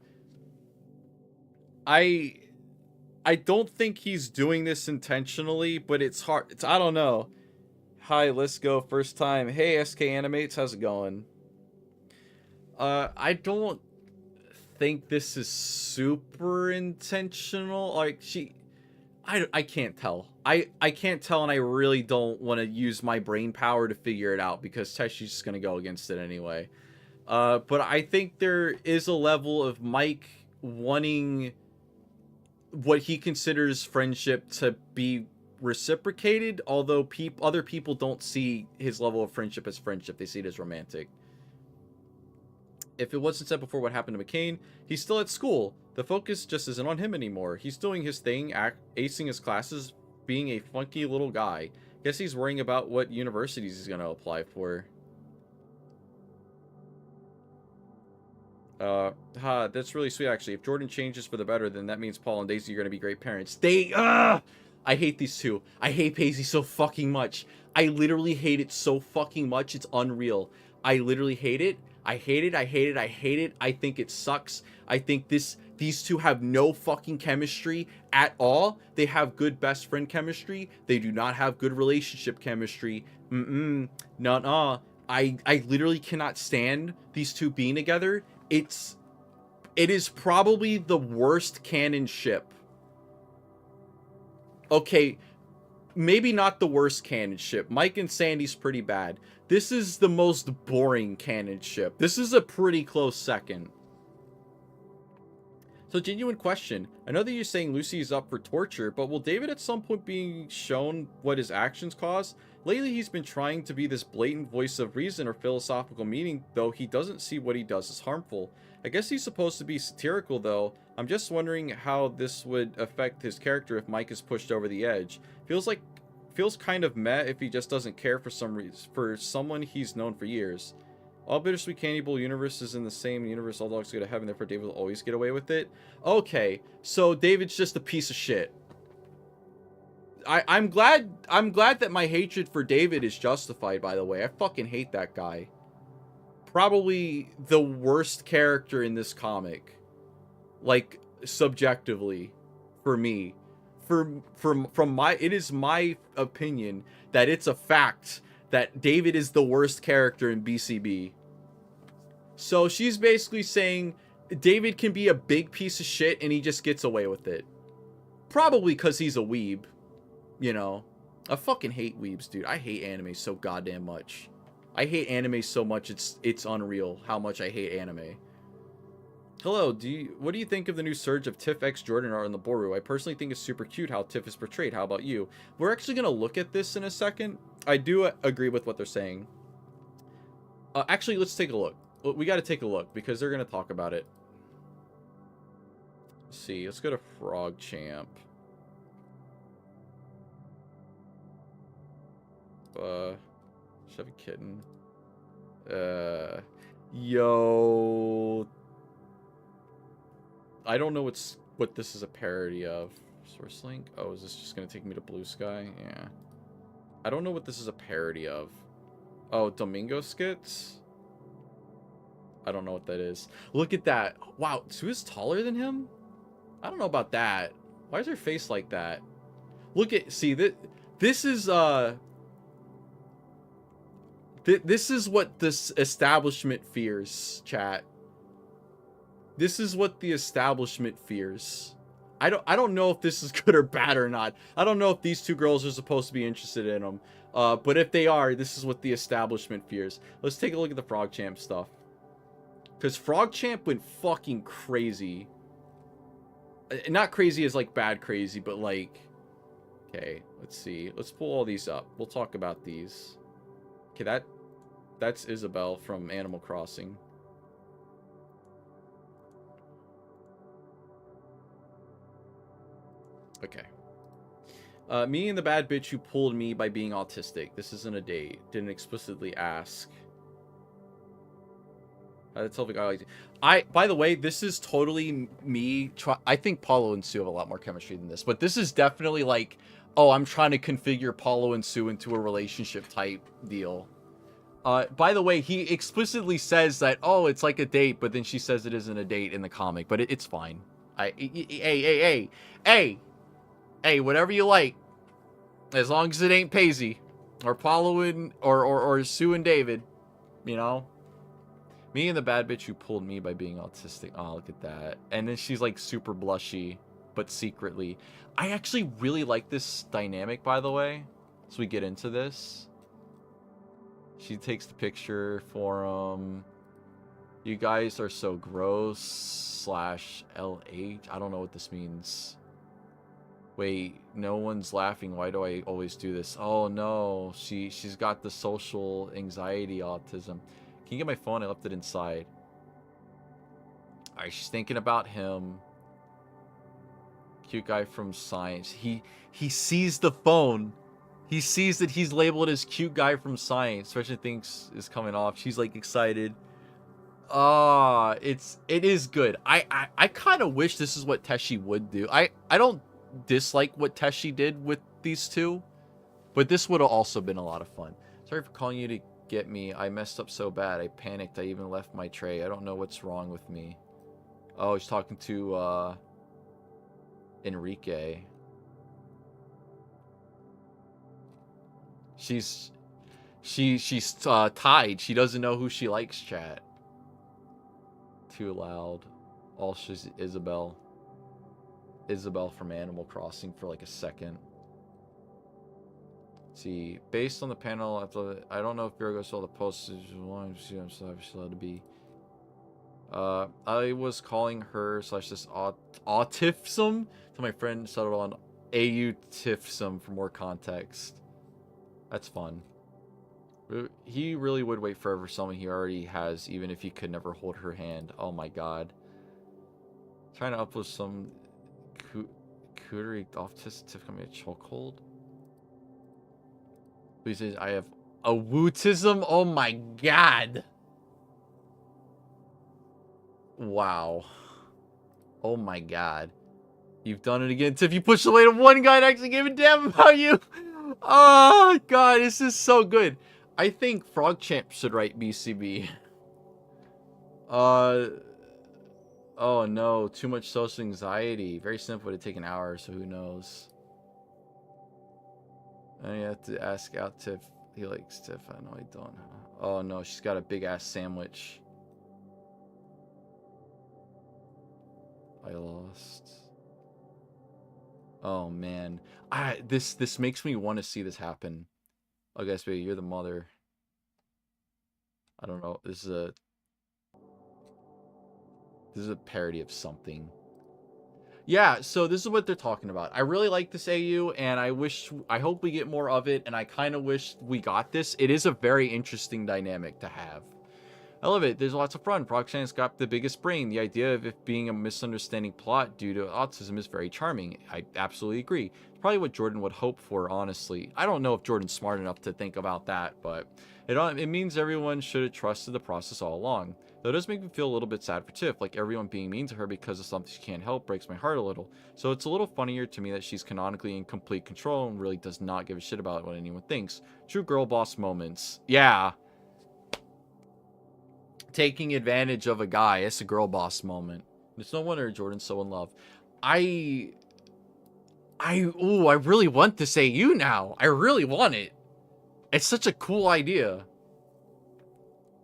I don't think he's doing this intentionally, but it's hard. I don't know. Hi, let's go. First time. Hey, SK Animates, how's it going? I don't think this is super intentional. Like, I can't tell. I can't tell, and I really don't want to use my brain power to figure it out because Teshi's just going to go against it anyway. But I think there is a level of Mike wanting what he considers friendship to be reciprocated, although other people don't see his level of friendship as friendship. They see it as romantic. If it wasn't said before what happened to McCain, he's still at school. The focus just isn't on him anymore. He's doing his thing, acing his classes, being a funky little guy. Guess he's worrying about what universities he's going to apply for. That's really sweet, actually. If Jordan changes for the better, then that means Paul and Daisy are going to be great parents. I hate these two. I hate Paisley so fucking much. I literally hate it so fucking much. It's unreal. I literally hate it. I hate it. I hate it. I hate it. I think it sucks. I think these two have no fucking chemistry at all. They have good best friend chemistry. They do not have good relationship chemistry. Nuh-uh. I literally cannot stand these two being together. It is probably the worst canon ship. Okay, maybe not the worst canon ship. Mike and Sandy's pretty bad. This is the most boring canon ship. This is a pretty close second. So, genuine question. I know that you're saying Lucy is up for torture, but will David at some point be shown what his actions cause? Lately, he's been trying to be this blatant voice of reason or philosophical meaning, though he doesn't see what he does as harmful. I guess he's supposed to be satirical, though. I'm just wondering how this would affect his character if Mike is pushed over the edge. Feels kind of meh if he just doesn't care for someone he's known for years. All Bittersweet Candy Bowl universes in the same universe. All dogs go to heaven. Therefore, David will always get away with it. Okay, so David's just a piece of shit. I'm glad that my hatred for David is justified. By the way, I fucking hate that guy. Probably the worst character in this comic, like subjectively, for me. It is my opinion that it's a fact that David is the worst character in BCB. So she's basically saying David can be a big piece of shit and he just gets away with it. Probably because he's a weeb. You know. I fucking hate weebs, dude. I hate anime so goddamn much. I hate anime so much it's unreal how much I hate anime. Hello, what do you think of the new surge of Tiff X Jordan art in the Boru? I personally think it's super cute how Tiff is portrayed. How about you? We're actually going to look at this in a second. I do agree with what they're saying. Actually, let's take a look. We got to take a look because they're going to talk about it. Let's see. Let's go to Frog Champ. Chevy Kitten. Yo. I don't know what this is a parody of. Source link? Oh, is this just going to take me to Blue Sky? Yeah. I don't know what this is a parody of. Oh, Domingo skits? I don't know what that is. Look at that. Wow, Sue's taller than him? I don't know about that. Why is her face like that? Look at, see, this is what this establishment fears, chat. This is what the establishment fears. I don't know if this is good or bad or not. I don't know if these two girls are supposed to be interested in them. But if they are, this is what the establishment fears. Let's take a look at the Frog Champ stuff. Because Frog Champ went fucking crazy. Not crazy as like bad crazy, but like... Okay, let's see. Let's pull all these up. We'll talk about these. Okay, that's Isabelle from Animal Crossing. Okay. Me and the bad bitch who pulled me by being autistic. This isn't a date. Didn't explicitly ask. Tell the guy like by the way, this is totally me. I think Paulo and Sue have a lot more chemistry than this, but this is definitely like, oh, I'm trying to configure Paulo and Sue into a relationship type deal. By the way, he explicitly says that, oh, it's like a date, but then she says it isn't a date in the comic, but it's fine. Hey, whatever you like, as long as it ain't Paisley or Paulo and or Sue and David, you know. Me and the bad bitch who pulled me by being autistic. Oh, look at that. And then she's like super blushy, but secretly. I actually really like this dynamic, by the way. So we get into this. She takes the picture for him. You guys are so gross. /LH. I don't know what this means. Wait, no one's laughing. Why do I always do this? Oh no, she's got the social anxiety autism. Can you get my phone? I left it inside. Alright, she's thinking about him. Cute guy from science. He sees the phone. He sees that he's labeled as cute guy from science. Especially thinks is coming off. She's like excited. It is good. I kind of wish this is what Teshi would do. I don't dislike what Teshi did with these two, but this would have also been a lot of fun. Sorry for calling you to get me. I messed up so bad. I panicked. I even left my tray. I don't know what's wrong with me. Oh, he's talking to Enrique. She's tied. She doesn't know who she likes, chat. Too loud. All she's Isabelle from Animal Crossing for like a second. See, based on the panel, I don't know if Virgo saw the post. I'm so allowed to be. I was calling her / this autism to my friend settled on autism for more context. That's fun. He really would wait forever for someone he already has, even if he could never hold her hand. Oh my god. Trying to upload some cootery autistic coming a chokehold. Please say I have a wootism. Oh my god. Wow. Oh my god. You've done it again, Tiff. You pushed away to one guy and actually gave a damn about you. Oh god, this is so good. I think Frog Champ should write BCB. Oh no, too much social anxiety. Very simple, to take an hour, so who knows. I have to ask out Tiff. He likes Tiff. I know I don't. Oh no, she's got a big ass sandwich. I lost. Oh man, this makes me want to see this happen. Oh guys, baby, you're the mother. I don't know. This is a parody of something. Yeah, so this is what they're talking about. I really like this AU, and I hope we get more of it, and I kind of wish we got this. It is a very interesting dynamic to have. I love it. There's lots of fun. Roxanne's got the biggest brain. The idea of it being a misunderstanding plot due to autism is very charming. I absolutely agree. It's probably what Jordan would hope for, honestly. I don't know if Jordan's smart enough to think about that, but it means everyone should have trusted the process all along. Though it does make me feel a little bit sad for Tiff, like everyone being mean to her because of something she can't help breaks my heart a little. So it's a little funnier to me that she's canonically in complete control and really does not give a shit about what anyone thinks. True girl boss moments. Yeah. Taking advantage of a guy. It's a girl boss moment. It's no wonder Jordan's so in love. I really want this AU now. I really want it. It's such a cool idea.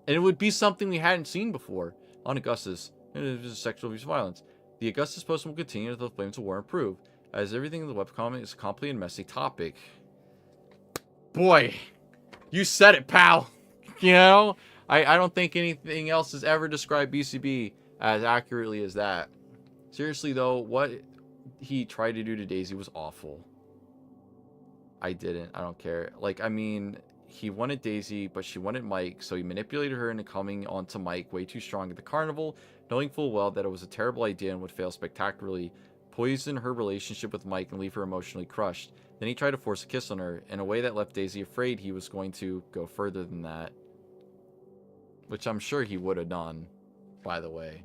And it would be something we hadn't seen before. On Augustus, it is sexual abuse violence. The Augustus post will continue until the flames of war improve, as everything in the webcomic is a complicated and messy topic. Boy, you said it, pal. You know? I don't think anything else has ever described BCB as accurately as that. Seriously, though, what he tried to do to Daisy was awful. I didn't. I don't care. Like, I mean, he wanted Daisy, but she wanted Mike, so he manipulated her into coming onto Mike way too strong at the carnival, knowing full well that it was a terrible idea and would fail spectacularly, poison her relationship with Mike and leave her emotionally crushed. Then he tried to force a kiss on her, in a way that left Daisy afraid he was going to go further than that. Which I'm sure he would have done, by the way.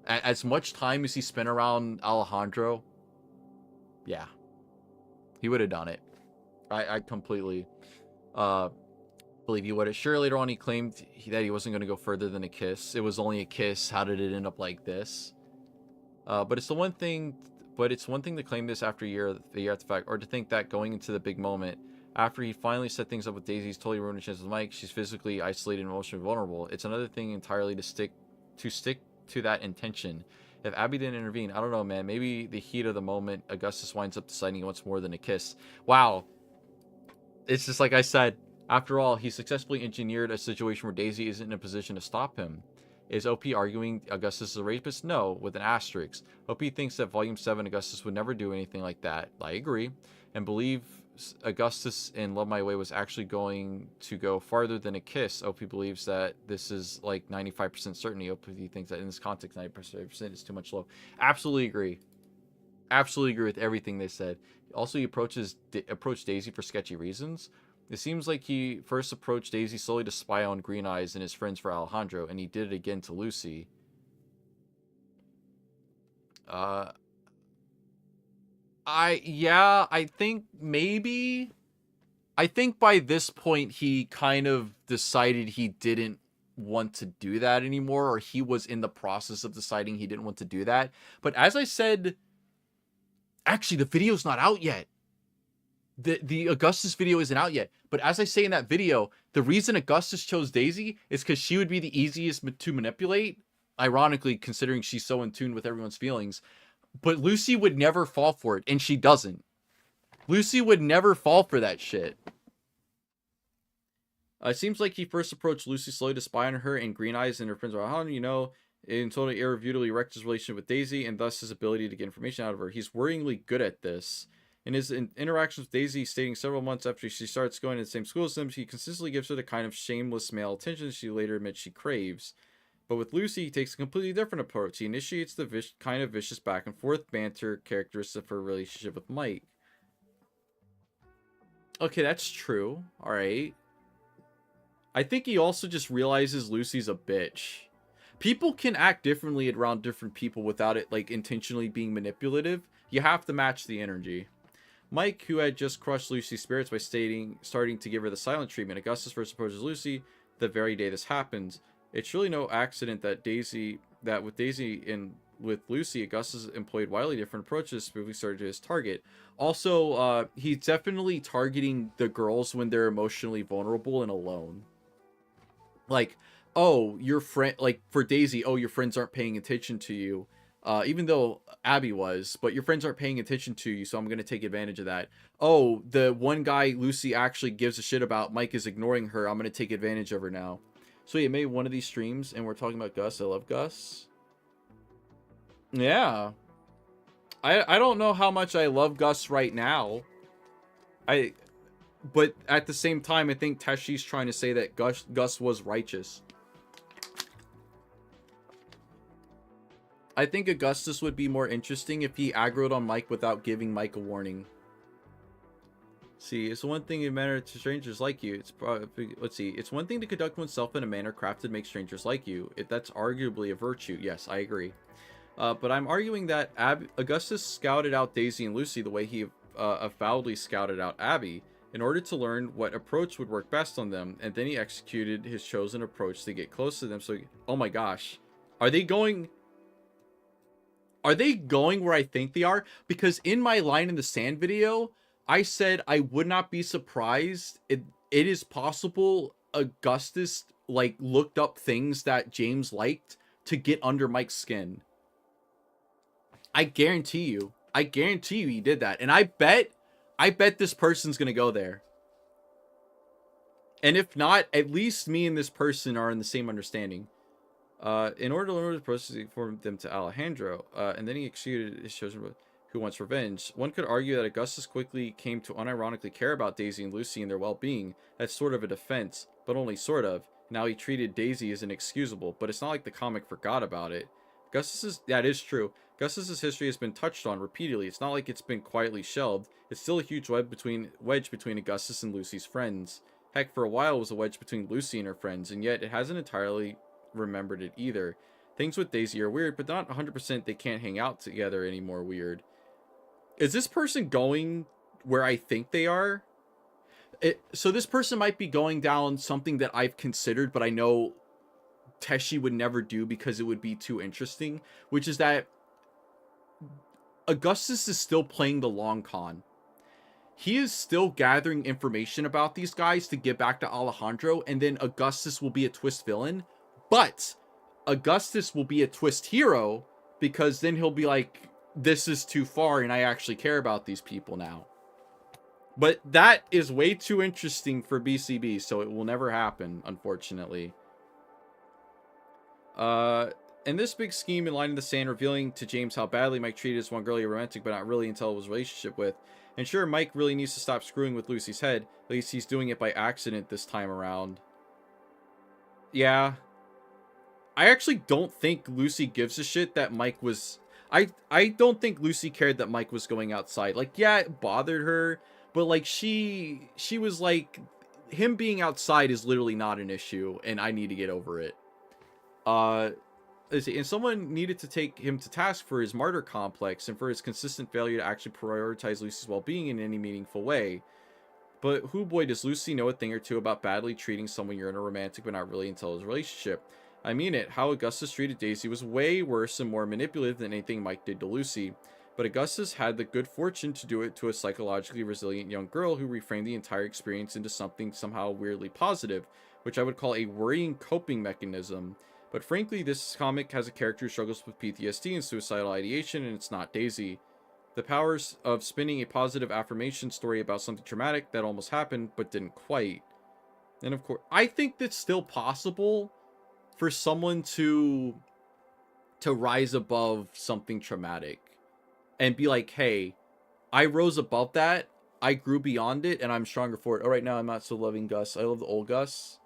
As much time as he spent around Alejandro, yeah, he would have done it. I completely believe he would have. Sure, later on he claimed that he wasn't going to go further than a kiss. It was only a kiss. How did it end up like this? But it's one thing to claim this after a year after the fact, or to think that going into the big moment, after he finally set things up with Daisy, he's totally ruined her chances with Mike. She's physically isolated and emotionally vulnerable. It's another thing entirely to stick to that intention. If Abby didn't intervene, I don't know, man. Maybe the heat of the moment, Augustus winds up deciding he wants more than a kiss. Wow. It's just like I said. After all, he successfully engineered a situation where Daisy isn't in a position to stop him. Is OP arguing Augustus is a rapist? No, with an asterisk. OP thinks that Volume 7 Augustus would never do anything like that. I agree. And believe Augustus in Love My Way was actually going to go farther than a kiss. OP believes that this is like 95% certainty. OP thinks that in this context, 90% is too much low. Absolutely agree. Absolutely agree with everything they said. Also, he approached Daisy for sketchy reasons. It seems like he first approached Daisy solely to spy on Green Eyes and his friends for Alejandro, and he did it again to Lucy. I think maybe. I think by this point he kind of decided he didn't want to do that anymore, or he was in the process of deciding he didn't want to do that. But as I said, actually the video's not out yet. The Augustus video isn't out yet. But as I say in that video, the reason Augustus chose Daisy is because she would be the easiest to manipulate. Ironically, considering she's so in tune with everyone's feelings. But Lucy would never fall for it, and she doesn't. Lucy would never fall for that shit. It seems like he first approached Lucy slowly to spy on her, and Green Eyes and her friends were, how do you know? And totally irrefutably wrecked his relationship with Daisy, and thus his ability to get information out of her. He's worryingly good at this. In his interactions with Daisy, stating several months after she starts going to the same school as him, he consistently gives her the kind of shameless male attention she later admits she craves. But with Lucy, he takes a completely different approach. He initiates the kind of vicious back and forth banter characteristic of her relationship with Mike. Okay, that's true. Alright. I think he also just realizes Lucy's a bitch. People can act differently around different people without it, like, intentionally being manipulative. You have to match the energy. Mike, who had just crushed Lucy's spirits by starting to give her the silent treatment, Augustus first approaches Lucy the very day this happens. It's really no accident that with Daisy and with Lucy, Augustus employed wildly different approaches to moving started to his target. Also, he's definitely targeting the girls when they're emotionally vulnerable and alone. Like, oh, your friend, like for Daisy, oh, your friends aren't paying attention to you. Even though Abby was, but your friends aren't paying attention to you, so I'm going to take advantage of that. Oh, the one guy Lucy actually gives a shit about, Mike is ignoring her. I'm going to take advantage of her now. So yeah, made one of these streams, and we're talking about Gus. I love Gus. Yeah. I don't know how much I love Gus right now. But at the same time, I think Teshi's trying to say that Gus was righteous. I think Augustus would be more interesting if he aggroed on Mike without giving Mike a warning. See, it's one thing in manner to strangers like you. Let's see. It's one thing to conduct oneself in a manner crafted to make strangers like you. If that's arguably a virtue, yes, I agree. But I'm arguing that Augustus scouted out Daisy and Lucy the way he avowedly scouted out Abby in order to learn what approach would work best on them, and then he executed his chosen approach to get close to them. So, oh my gosh, are they going where I think they are? Because in my line in the sand video, I said I would not be surprised. It is possible Augustus like looked up things that James liked to get under Mike's skin. I guarantee you he did that. And I bet this person's gonna go there. And if not, at least me and this person are in the same understanding. In order to learn the process, he informed them to Alejandro, and then he executed his chosen who wants revenge. One could argue that Augustus quickly came to unironically care about Daisy and Lucy and their well-being. That's sort of a defense, but only sort of. Now he treated Daisy as inexcusable, but it's not like the comic forgot about it. That is true. Augustus's history has been touched on repeatedly. It's not like it's been quietly shelved. It's still a huge wedge between Augustus and Lucy's friends. Heck, for a while it was a wedge between Lucy and her friends, and yet it hasn't entirely remembered it either. Things with Daisy are weird, but not 100% they can't hang out together anymore weird. Is this person going where I think they are? So this person might be going down something that I've considered, but I know Teshi would never do because it would be too interesting, which is that Augustus is still playing the long con. He is still gathering information about these guys to get back to Alejandro, and then Augustus will be a twist villain, but Augustus will be a twist hero because then he'll be like, this is too far and I actually care about these people now. But that is way too interesting for BCB, so it will never happen, unfortunately. And this big scheme in Line in the Sand, revealing to James how badly Mike treated his one girl he romantic, but not really until it was a relationship with. And sure, Mike really needs to stop screwing with Lucy's head. At least he's doing it by accident this time around. Yeah. I actually don't think Lucy gives a shit that Mike was... I don't think Lucy cared that Mike was going outside. Like, yeah, it bothered her, but like she was like, him being outside is literally not an issue, and I need to get over it. And someone needed to take him to task for his martyr complex and for his consistent failure to actually prioritize Lucy's well-being in any meaningful way. But who boy does Lucy know a thing or two about badly treating someone you're in a romantic but not really until his relationship. I mean it, how Augustus treated Daisy was way worse and more manipulative than anything Mike did to Lucy. But Augustus had the good fortune to do it to a psychologically resilient young girl who reframed the entire experience into something somehow weirdly positive, which I would call a worrying coping mechanism. But frankly, this comic has a character who struggles with PTSD and suicidal ideation, and it's not Daisy. The powers of spinning a positive affirmation story about something traumatic that almost happened but didn't quite. And of course, I think that's still possible for someone to rise above something traumatic and be like, hey, I rose above that, I grew beyond it, and I'm stronger for it. Oh, right now I'm not so loving Gus. I love the old Gus.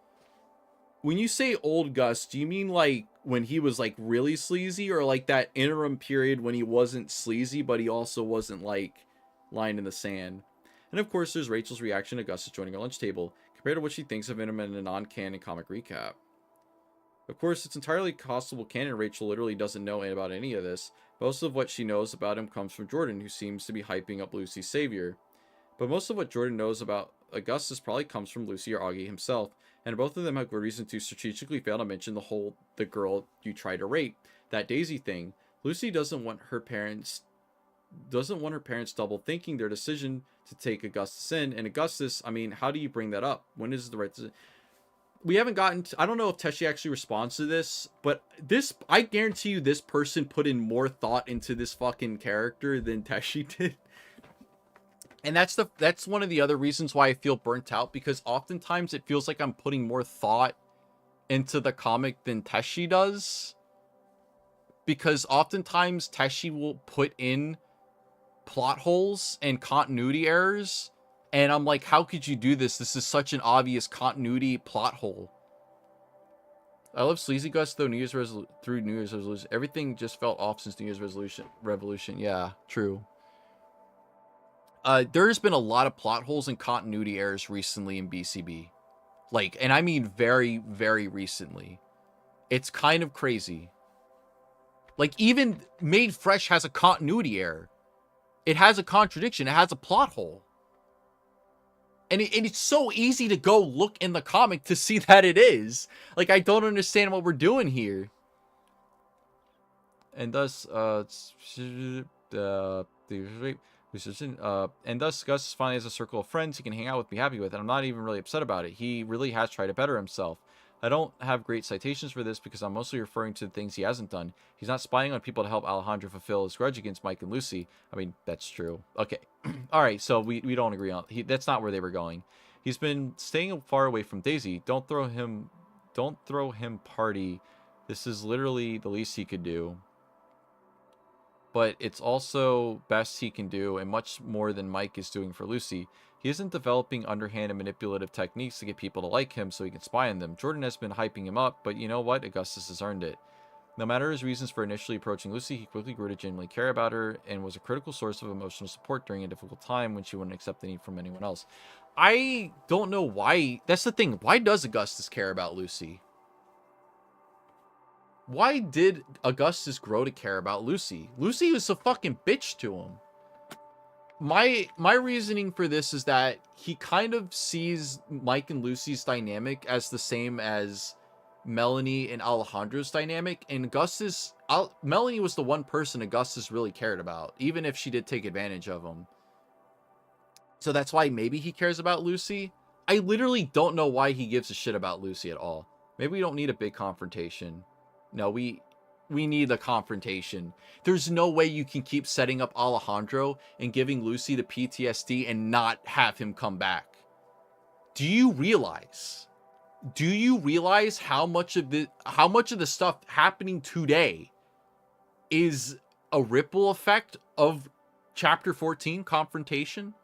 When you say old Gus, do you mean like when he was like really sleazy, or like that interim period when he wasn't sleazy but he also wasn't like lying in the sand? And of course there's Rachel's reaction to Gus joining our lunch table compared to what she thinks of him in a non-canon comic recap. Of course, it's entirely possible canon Rachel literally doesn't know about any of this. Most of what she knows about him comes from Jordan, who seems to be hyping up Lucy's savior. But most of what Jordan knows about Augustus probably comes from Lucy or Augie himself, and both of them have good reason to strategically fail to mention the girl you try to rape, that Daisy thing. Lucy doesn't want her parents double thinking their decision to take Augustus in, and Augustus, I mean, how do you bring that up? When is the right decision? We haven't gotten to, I don't know if Teshi actually responds to this, but this, I guarantee you this person put in more thought into this fucking character than Teshi did. And that's one of the other reasons why I feel burnt out, because oftentimes it feels like I'm putting more thought into the comic than Teshi does. Because oftentimes Teshi will put in plot holes and continuity errors, and I'm like, how could you do this? This is such an obvious continuity plot hole. I love Sleazy Gus though. Through New Year's resolution, everything just felt off since New Year's revolution. Yeah, true. There's been a lot of plot holes and continuity errors recently in BCB, like, and I mean very, very recently. It's kind of crazy. Like, even Made Fresh has a continuity error. It has a contradiction. It has a plot hole. And it's so easy to go look in the comic to see that it is. Like, I don't understand what we're doing here. And thus, and thus Gus finally has a circle of friends he can hang out with, be happy with, and I'm not even really upset about it. He really has tried to better himself. I don't have great citations for this because I'm mostly referring to the things he hasn't done. He's not spying on people to help Alejandro fulfill his grudge against Mike and Lucy. I mean, that's true. Okay. All right, so we don't agree on... that's not where they were going. He's been staying far away from Daisy. Don't throw him party. This is literally the least he could do. But it's also best he can do, and much more than Mike is doing for Lucy. He isn't developing underhand and manipulative techniques to get people to like him so he can spy on them. Jordan has been hyping him up, but you know what? Augustus has earned it. No matter his reasons for initially approaching Lucy, he quickly grew to genuinely care about her and was a critical source of emotional support during a difficult time when she wouldn't accept any from anyone else. I don't know why. That's the thing. Why does Augustus care about Lucy? Why did Augustus grow to care about Lucy? Lucy was a fucking bitch to him. My reasoning for this is that he kind of sees Mike and Lucy's dynamic as the same as Melanie and Alejandro's dynamic, and Melanie was the one person Augustus really cared about, even if she did take advantage of him. So that's why maybe he cares about Lucy. I literally don't know why he gives a shit about Lucy at all. Maybe we don't need a big confrontation. No, we need a confrontation. There's no way you can keep setting up Alejandro and giving Lucy the PTSD and not have him come back. Do you realize how much of the stuff happening today is a ripple effect of chapter 14 confrontation?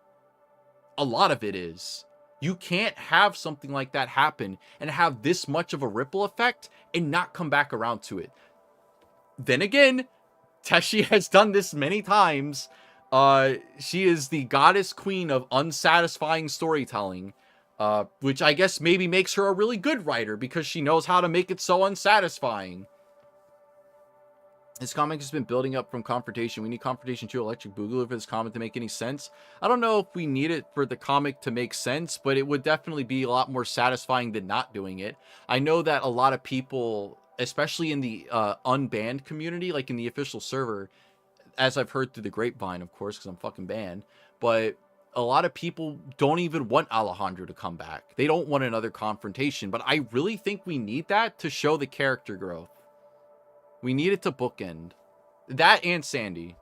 A lot of it is. You can't have something like that happen and have this much of a ripple effect and not come back around to it. Then again, Teshi has done this many times. She is the goddess queen of unsatisfying storytelling, which I guess maybe makes her a really good writer because she knows how to make it so unsatisfying. This comic has been building up from confrontation. We need confrontation to Electric Boogaloo for this comic to make any sense. I don't know if we need it for the comic to make sense, but it would definitely be a lot more satisfying than not doing it. I know that a lot of people, especially in the unbanned community, like in the official server, as I've heard through the grapevine, of course, because I'm fucking banned, but a lot of people don't even want Alejandro to come back. They don't want another confrontation, but I really think we need that to show the character growth. We need it to bookend. That and Sandy.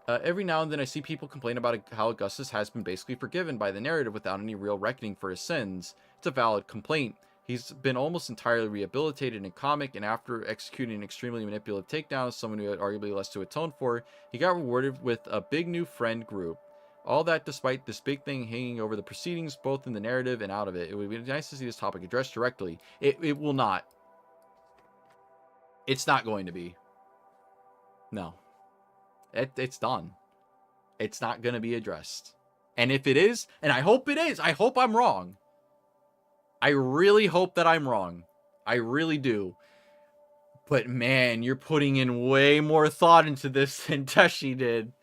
Every now and then I see people complain about how Augustus has been basically forgiven by the narrative without any real reckoning for his sins. It's a valid complaint. He's been almost entirely rehabilitated in comic, and after executing an extremely manipulative takedown of someone who had arguably less to atone for, he got rewarded with a big new friend group. All that despite this big thing hanging over the proceedings, both in the narrative and out of it. It would be nice to see this topic addressed directly. It will not. It's not going to be. No. It's done. It's not going to be addressed. And if it is, and I hope it is, I hope I'm wrong. I really hope that I'm wrong. I really do. But man, you're putting in way more thought into this than Teshi did.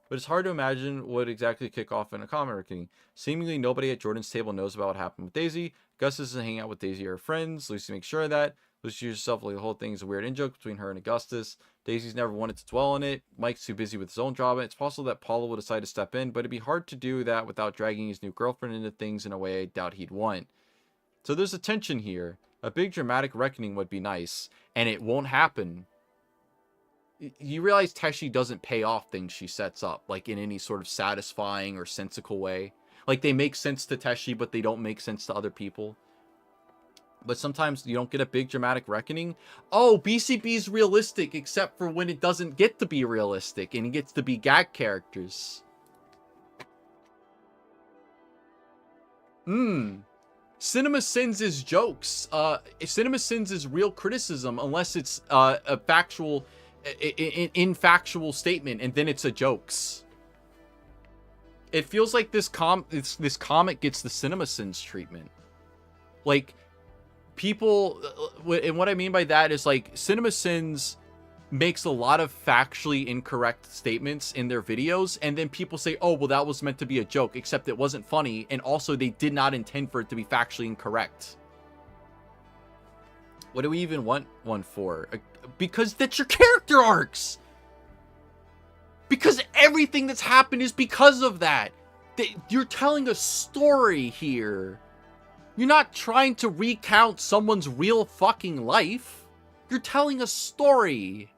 But it's hard to imagine what exactly kick off in a comic reckoning. Seemingly nobody at Jordan's table knows about what happened with Daisy. Gus isn't hanging out with Daisy or her friends. Lucy makes sure of that. Lucy herself, like the whole thing is a weird in-joke between her and Augustus. Daisy's never wanted to dwell on it. Mike's too busy with his own job. It's possible that Paula will decide to step in, but it'd be hard to do that without dragging his new girlfriend into things in a way I doubt he'd want. So there's a tension here. A big dramatic reckoning would be nice, and it won't happen. You realize Teshi doesn't pay off things she sets up, like in any sort of satisfying or sensical way. Like they make sense to Teshi, but they don't make sense to other people. But sometimes you don't get a big dramatic reckoning. Oh, BCB's realistic, except for when it doesn't get to be realistic and it gets to be gag characters. Cinema Sins is jokes. Cinema Sins is real criticism unless it's a factual, infactual statement, and then it's a jokes. It feels like this comic gets the Cinema Sins treatment. Like, people, and what I mean by that is like Cinema Sins makes a lot of factually incorrect statements in their videos, and then people say, oh, well, that was meant to be a joke, except it wasn't funny, and also they did not intend for it to be factually incorrect. What do we even want one for? Because that's your character arcs! Because everything that's happened is because of that! You're telling a story here. You're not trying to recount someone's real fucking life. You're telling a story.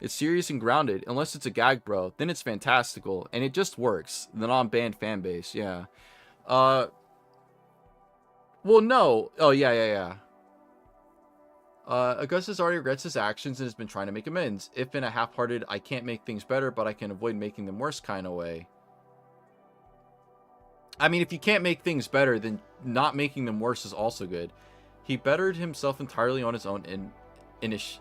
It's serious and grounded. Unless it's a gag, bro. Then it's fantastical. And it just works. The non-banned fan base. Yeah. Well, no. Oh, yeah. Augustus already regrets his actions and has been trying to make amends. If in a half-hearted, I can't make things better, but I can avoid making them worse kind of way. I mean, if you can't make things better, then not making them worse is also good. He bettered himself entirely on his own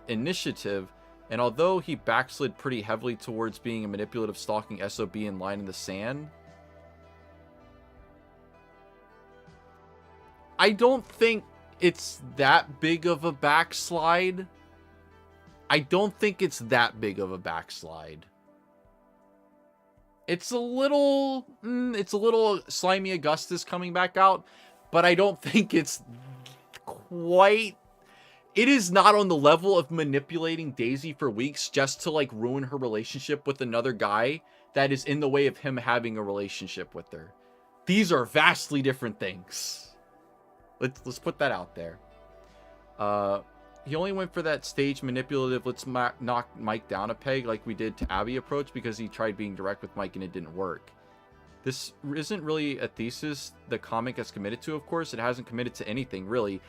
initiative, and although he backslid pretty heavily towards being a manipulative, stalking SOB and line in the sand, I don't think it's that big of a backslide. I don't think it's that big of a backslide. It's a little slimy Augustus coming back out, but I don't think it's quite. It is not on the level of manipulating Daisy for weeks just to like ruin her relationship with another guy that is in the way of him having a relationship with her. These are vastly different things. Let's put that out there. He only went for that stage manipulative, let's knock Mike down a peg like we did to Abby approach because he tried being direct with Mike and it didn't work. This isn't really a thesis the comic has committed to, of course. It hasn't committed to anything, really.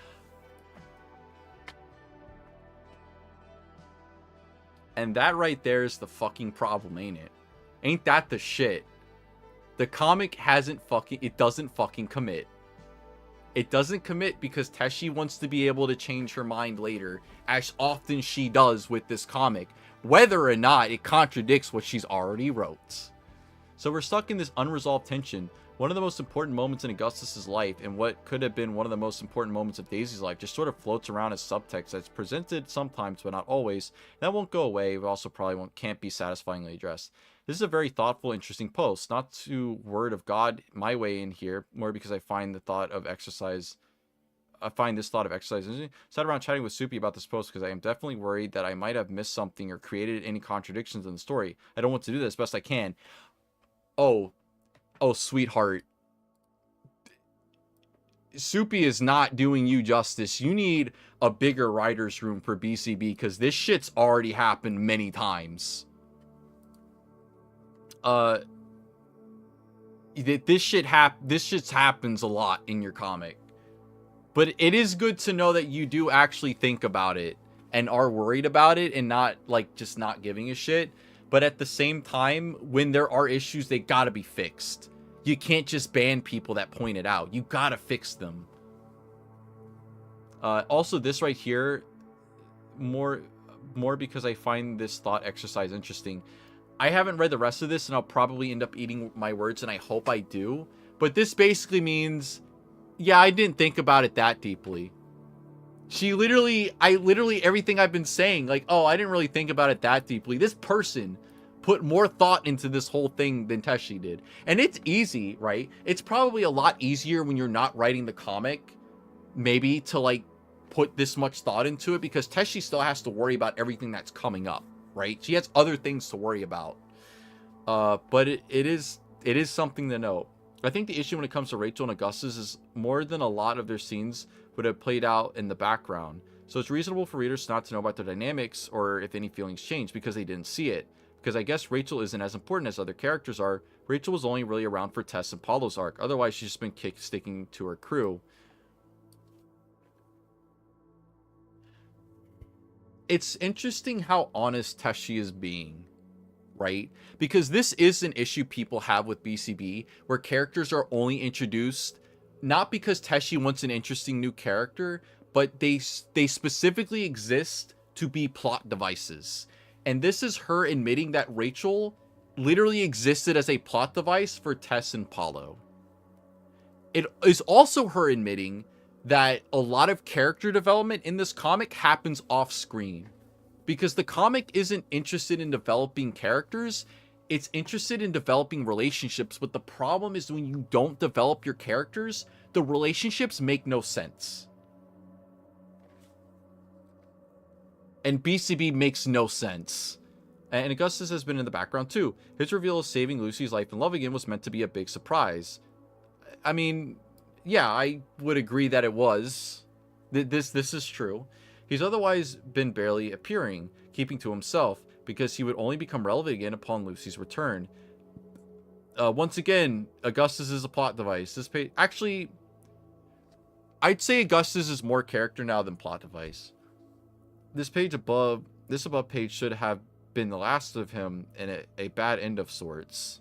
And that right there is the fucking problem, ain't it? Ain't that the shit? The comic it doesn't fucking commit. It doesn't commit because Teshi wants to be able to change her mind later, as often she does with this comic, whether or not it contradicts what she's already wrote. So we're stuck in this unresolved tension. One of the most important moments in Augustus's life, and what could have been one of the most important moments of Daisy's life, just sort of floats around as subtext that's presented sometimes, but not always. That won't go away, but also probably can't be satisfyingly addressed. This is a very thoughtful, interesting post. Not to word of God my way in here, more because I find this thought of exercise interesting. Sat around chatting with Soupy about this post because I am definitely worried that I might have missed something or created any contradictions in the story. I don't want to do that as best I can. Oh, sweetheart. Soupy is not doing you justice. You need a bigger writer's room for BCB because this shit's already happened many times. this shit happens a lot in your comic. But it is good to know that you do actually think about it and are worried about it and not like just not giving a shit. But at the same time, when there are issues, they gotta be fixed. You can't just ban people that point it out. You gotta fix them. Also, this right here, more because I find this thought exercise interesting. I haven't read the rest of this, and I'll probably end up eating my words, and I hope I do. But this basically means, yeah, I didn't think about it that deeply. Everything I've been saying, like, oh, I didn't really think about it that deeply. This person put more thought into this whole thing than Teshi did. And it's easy, right? It's probably a lot easier when you're not writing the comic, maybe, to, like, put this much thought into it, because Teshi still has to worry about everything that's coming up, right? She has other things to worry about. But it is something to note. I think the issue when it comes to Rachel and Augustus is more than a lot of their scenes would have played out in the background. So it's reasonable for readers not to know about their dynamics or if any feelings change because they didn't see it. Because I guess Rachel isn't as important as other characters are. Rachel was only really around for Tess and Paulo's arc. Otherwise, she's just been sticking to her crew. It's interesting how honest Teshi is being, right? Because this is an issue people have with BCB, where characters are only introduced not because Teshi wants an interesting new character, but they specifically exist to be plot devices. And this is her admitting that Rachel literally existed as a plot device for Tess and Paulo. It is also her admitting that a lot of character development in this comic happens off screen, because the comic isn't interested in developing characters, it's interested in developing relationships. But the problem is, when you don't develop your characters, the relationships make no sense. And BCB makes no sense. And Augustus has been in the background too. His reveal of saving Lucy's life and love again was meant to be a big surprise. I mean, yeah, I would agree that it was. This is true. He's otherwise been barely appearing, keeping to himself, because he would only become relevant again upon Lucy's return. Once again, Augustus is a plot device. This page, actually, I'd say Augustus is more character now than plot device. This above page should have been the last of him in a bad end of sorts.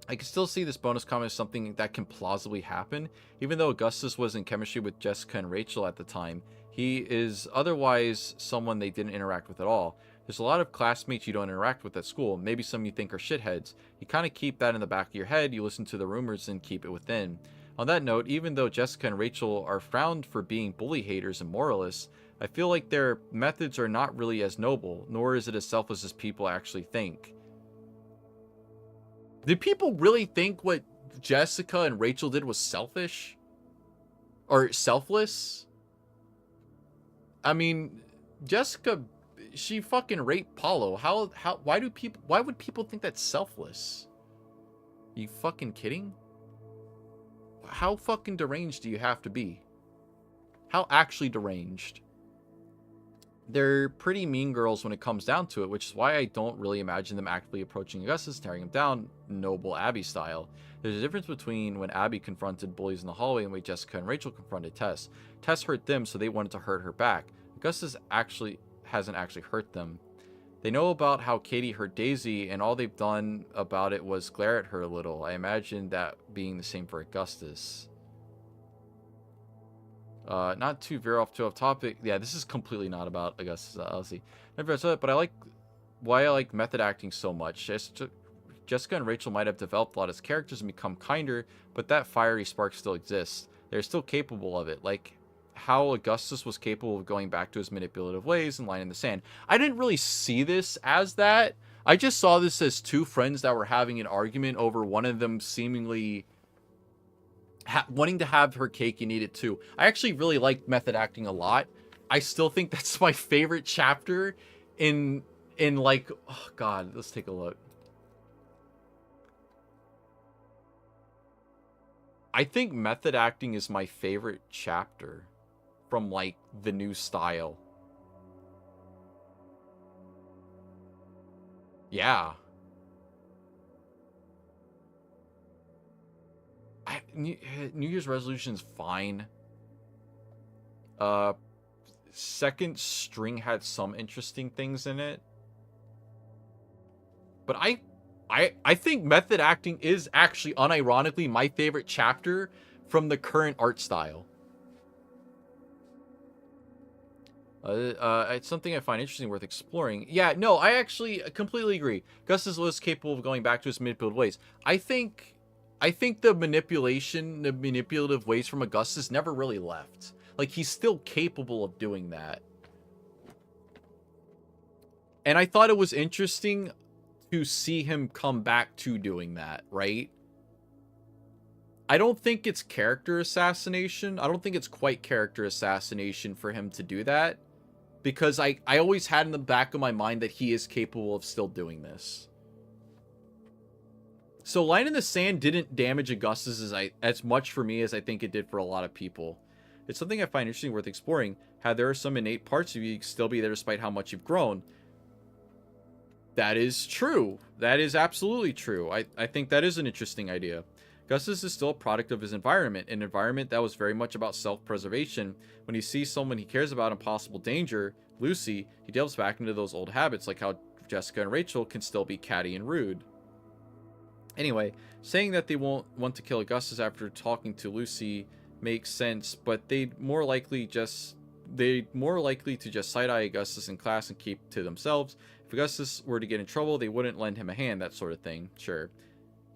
I can still see this bonus comment as something that can plausibly happen, even though Augustus was in chemistry with Jessica and Rachel at the time. He is otherwise someone they didn't interact with at all. There's a lot of classmates you don't interact with at school, maybe some you think are shitheads. You kind of keep that in the back of your head, you listen to the rumors and keep it within. On that note, even though Jessica and Rachel are frowned for being bully haters and moralists, I feel like their methods are not really as noble, nor is it as selfless as people actually think. Did people really think what Jessica and Rachel did was selfish? Or selfless? I mean, Jessica, she fucking raped Paulo. Why would people think that's selfless? Are you fucking kidding? How fucking deranged do you have to be? How actually deranged? They're pretty mean girls when it comes down to it, which is why I don't really imagine them actively approaching Augustus, tearing him down, noble Abby style. There's a difference between when Abby confronted bullies in the hallway and when Jessica and Rachel confronted Tess. Tess hurt them, so they wanted to hurt her back. Augustus hasn't actually hurt them. They know about how Katie hurt Daisy, and all they've done about it was glare at her a little. I imagine that being the same for Augustus. Not to veer off topic. Yeah, this is completely not about Augustus Lucy. Never said it, but I like why I like method acting so much. Jessica and Rachel might have developed a lot as characters and become kinder, but that fiery spark still exists. They're still capable of it, like how Augustus was capable of going back to his manipulative ways and lying in the sand. I didn't really see this as that. I just saw this as two friends that were having an argument over one of them seemingly wanting to have her cake and eat it too. I actually really like method acting a lot. I still think that's my favorite chapter in like, oh god, let's take a look. I think method acting is my favorite chapter from like the new style. Yeah. New Year's resolution's fine. Second string had some interesting things in it. But I think method acting is actually unironically my favorite chapter from the current art style. It's something I find interesting, worth exploring. Yeah, no, I actually completely agree. Gus is less capable of going back to his manipulative ways. I think the manipulative ways from Augustus never really left. Like, he's still capable of doing that. And I thought it was interesting to see him come back to doing that, right? I don't think it's character assassination. I don't think it's quite character assassination for him to do that. Because I always had in the back of my mind that he is capable of still doing this. So Line in the Sand didn't damage Augustus as much for me as I think it did for a lot of people. It's something I find interesting, worth exploring. How there are some innate parts of you can still be there despite how much you've grown. That is true. That is absolutely true. I think that is an interesting idea. Augustus is still a product of his environment, an environment that was very much about self-preservation. When he sees someone he cares about in possible danger, Lucy, he delves back into those old habits, like how Jessica and Rachel can still be catty and rude. Anyway, saying that they won't want to kill Augustus after talking to Lucy makes sense, but they'd more likely to just side-eye Augustus in class and keep to themselves. If Augustus were to get in trouble, they wouldn't lend him a hand, that sort of thing. Sure.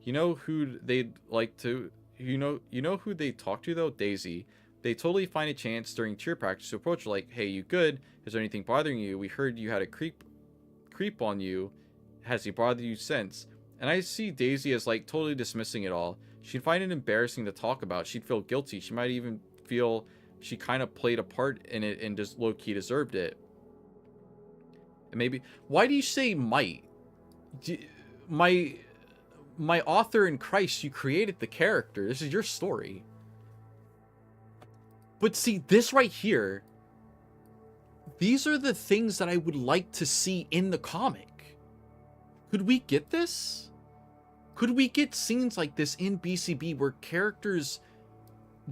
You know who they'd like to... You know who they talk to, though? Daisy. They totally find a chance during cheer practice to approach her like, hey, you good? Is there anything bothering you? We heard you had a creep on you. Has he bothered you since? And I see Daisy as, like, totally dismissing it all. She'd find it embarrassing to talk about. She'd feel guilty. She might even feel she kind of played a part in it and just low-key deserved it. And maybe... Why do you say might? My author in Christ, you created the character. This is your story. But see, this right here, these are the things that I would like to see in the comic. Could we get this? Could we get scenes like this in BCB where characters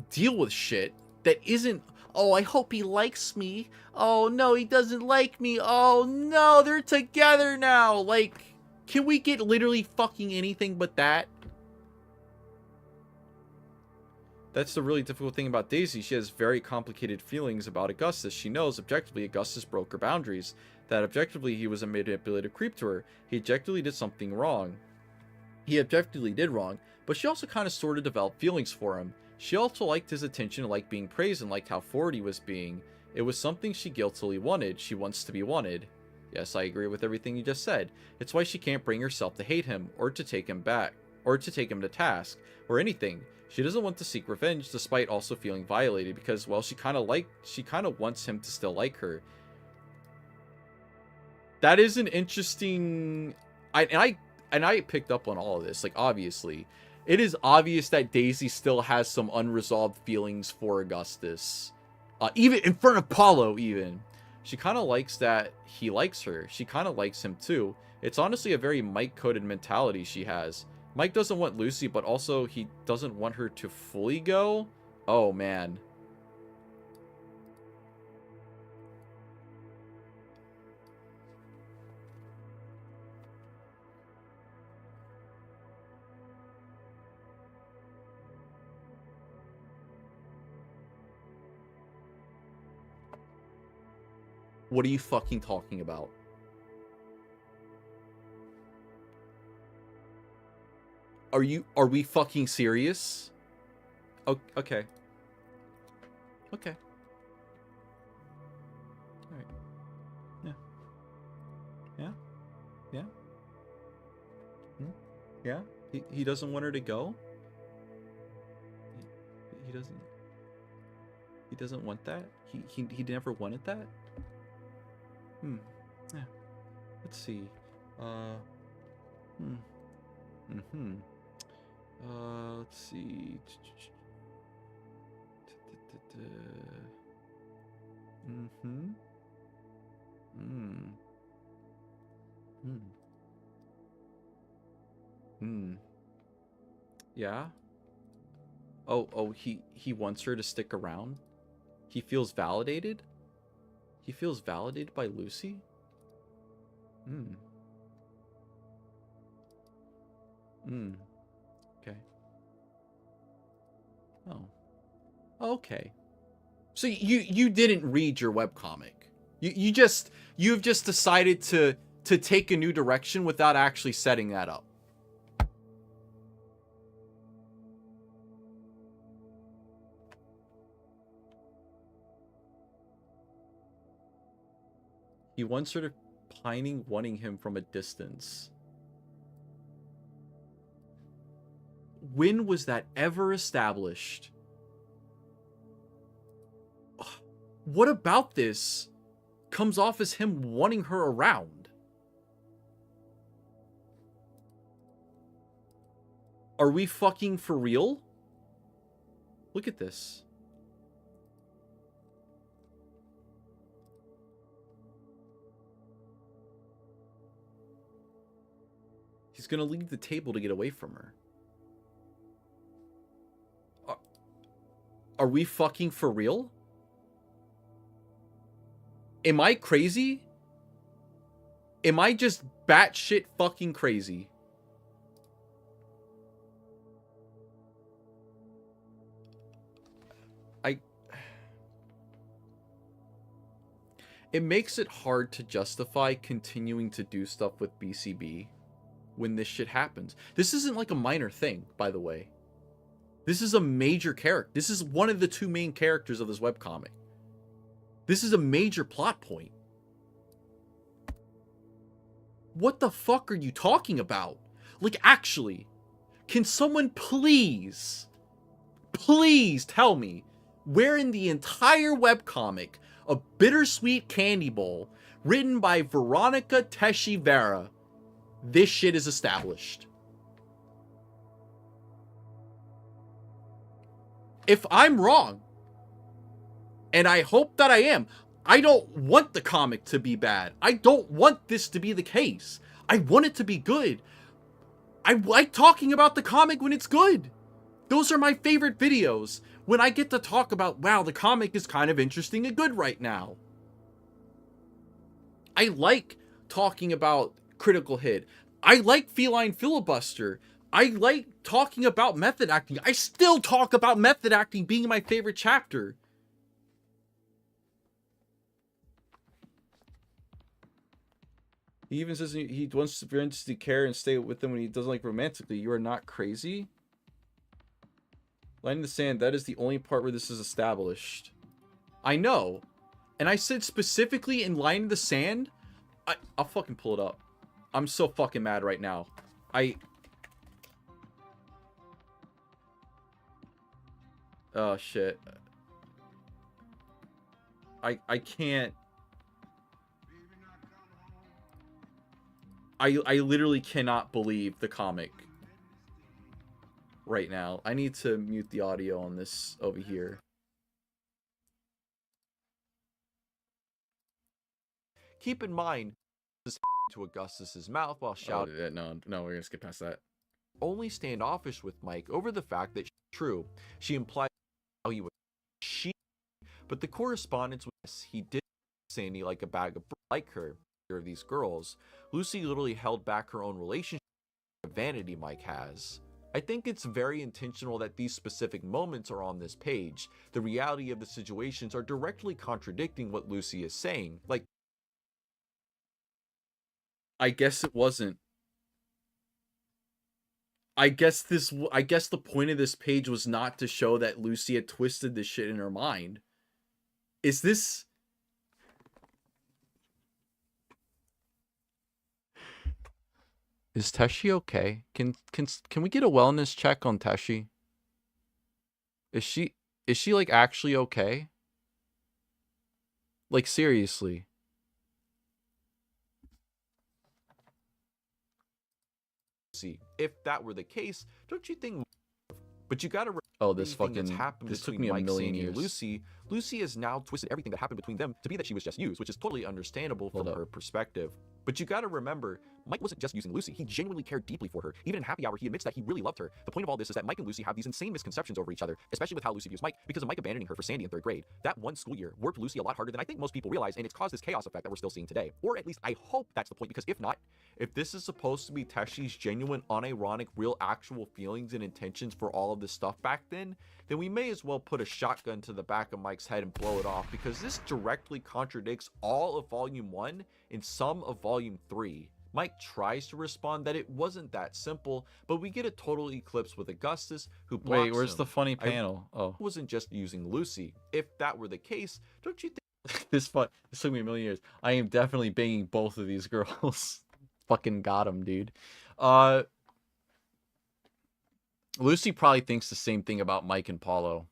deal with shit that isn't, oh, I hope he likes me. Oh, no, he doesn't like me. Oh, no, they're together now. Like, can we get literally fucking anything but that? That's the really difficult thing about Daisy. She has very complicated feelings about Augustus. She knows, objectively, Augustus broke her boundaries. That, objectively, he was a manipulative creep to her. He objectively did something wrong. He objectively did wrong, but she also kind of sort of developed feelings for him. She also liked his attention, liked being praised, and liked how forward he was being. It was something she guiltily wanted. She wants to be wanted. Yes, I agree with everything you just said. It's why she can't bring herself to hate him, or to take him back, or to take him to task, or anything. She doesn't want to seek revenge, despite also feeling violated, because, well, she kind of wants him to still like her. That is an interesting... And I picked up on all of this, like, obviously. It is obvious that Daisy still has some unresolved feelings for Augustus. Even in front of Paulo, even. She kind of likes that he likes her. She kind of likes him, too. It's honestly a very Mike-coded mentality she has. Mike doesn't want Lucy, but also he doesn't want her to fully go. Oh, man. What are you fucking talking about? Are we fucking serious? Oh, okay. Okay. Alright. Yeah. Yeah? Yeah? Yeah? He doesn't want her to go? He doesn't want that? He never wanted that? Yeah. Let's see. Let's see. Yeah. Oh, he wants her to stick around? He feels validated? He feels validated by Lucy? Okay. Oh. Okay. So you didn't read your webcomic. You've just decided to take a new direction without actually setting that up. He wants her to pining, wanting him from a distance. When was that ever established? What about this comes off as him wanting her around? Are we fucking for real? Look at this. He's gonna leave the table to get away from her. Are we fucking for real? Am I crazy? Am I just batshit fucking crazy? It makes it hard to justify continuing to do stuff with BCB when this shit happens. This isn't like a minor thing, by the way. This is a major character. This is one of the two main characters of this webcomic. This is a major plot point. What the fuck are you talking about? Like, actually, can someone please tell me where in the entire webcomic, A Bittersweet Candy Bowl, written by Veronica Teixeira, this shit is established? If I'm wrong, and I hope that I am, I don't want the comic to be bad. I don't want this to be the case. I want it to be good. I like talking about the comic when it's good. Those are my favorite videos. When I get to talk about, wow, the comic is kind of interesting and good right now. I like talking about Critical Hit. I like Feline Filibuster. I like talking about method acting. I still talk about method acting being my favorite chapter. He even says he wants to romantically care and stay with them when he doesn't like romantically. You are not crazy? Line in the sand, that is the only part where this is established. I know. And I said specifically in Line in the Sand. I'll fucking pull it up. I'm so fucking mad right now. Oh shit. I can't. I literally cannot believe the comic right now. I need to mute the audio on this over here. Keep in mind, this to Augustus's mouth while shouting. Oh, no, we're gonna skip past that. Only standoffish with Mike over the fact that true. She implied how he was but the correspondence was he did Sandy like a bag of like her of these girls. Lucy literally held back her own relationship with the vanity Mike has. I think it's very intentional that these specific moments are on this page. The reality of the situations are directly contradicting what Lucy is saying. Like, I guess it wasn't. I guess the point of this page was not to show that Lucy had twisted this shit in her mind. Is this... Is Teshi okay? Can we get a wellness check on Teshi? Is she like actually okay? Like seriously. See, if that were the case, don't you think? But you gotta. Oh, this fucking happened. This took me a million years. Lucy has now twisted everything that happened between them to be that she was just used, which is totally understandable from her perspective. But you gotta remember, Mike wasn't just using Lucy, he genuinely cared deeply for her. Even in Happy Hour, he admits that he really loved her. The point of all this is that Mike and Lucy have these insane misconceptions over each other, especially with how Lucy views Mike, because of Mike abandoning her for Sandy in 3rd grade. That one school year warped Lucy a lot harder than I think most people realize, and it's caused this chaos effect that we're still seeing today. Or at least I hope that's the point, because if not, if this is supposed to be Teshi's genuine, unironic, real, actual feelings and intentions for all of this stuff back then we may as well put a shotgun to the back of Mike's head and blow it off, because this directly contradicts all of Volume 1 and some of Volume 3. Mike tries to respond that it wasn't that simple, but we get a total eclipse with Augustus, who blocks Wait, where's him. the funny panel? I wasn't just using Lucy. If that were the case, don't you think This took me a million years. I am definitely banging both of these girls. Fucking got him, dude. Lucy probably thinks the same thing about Mike and Paulo.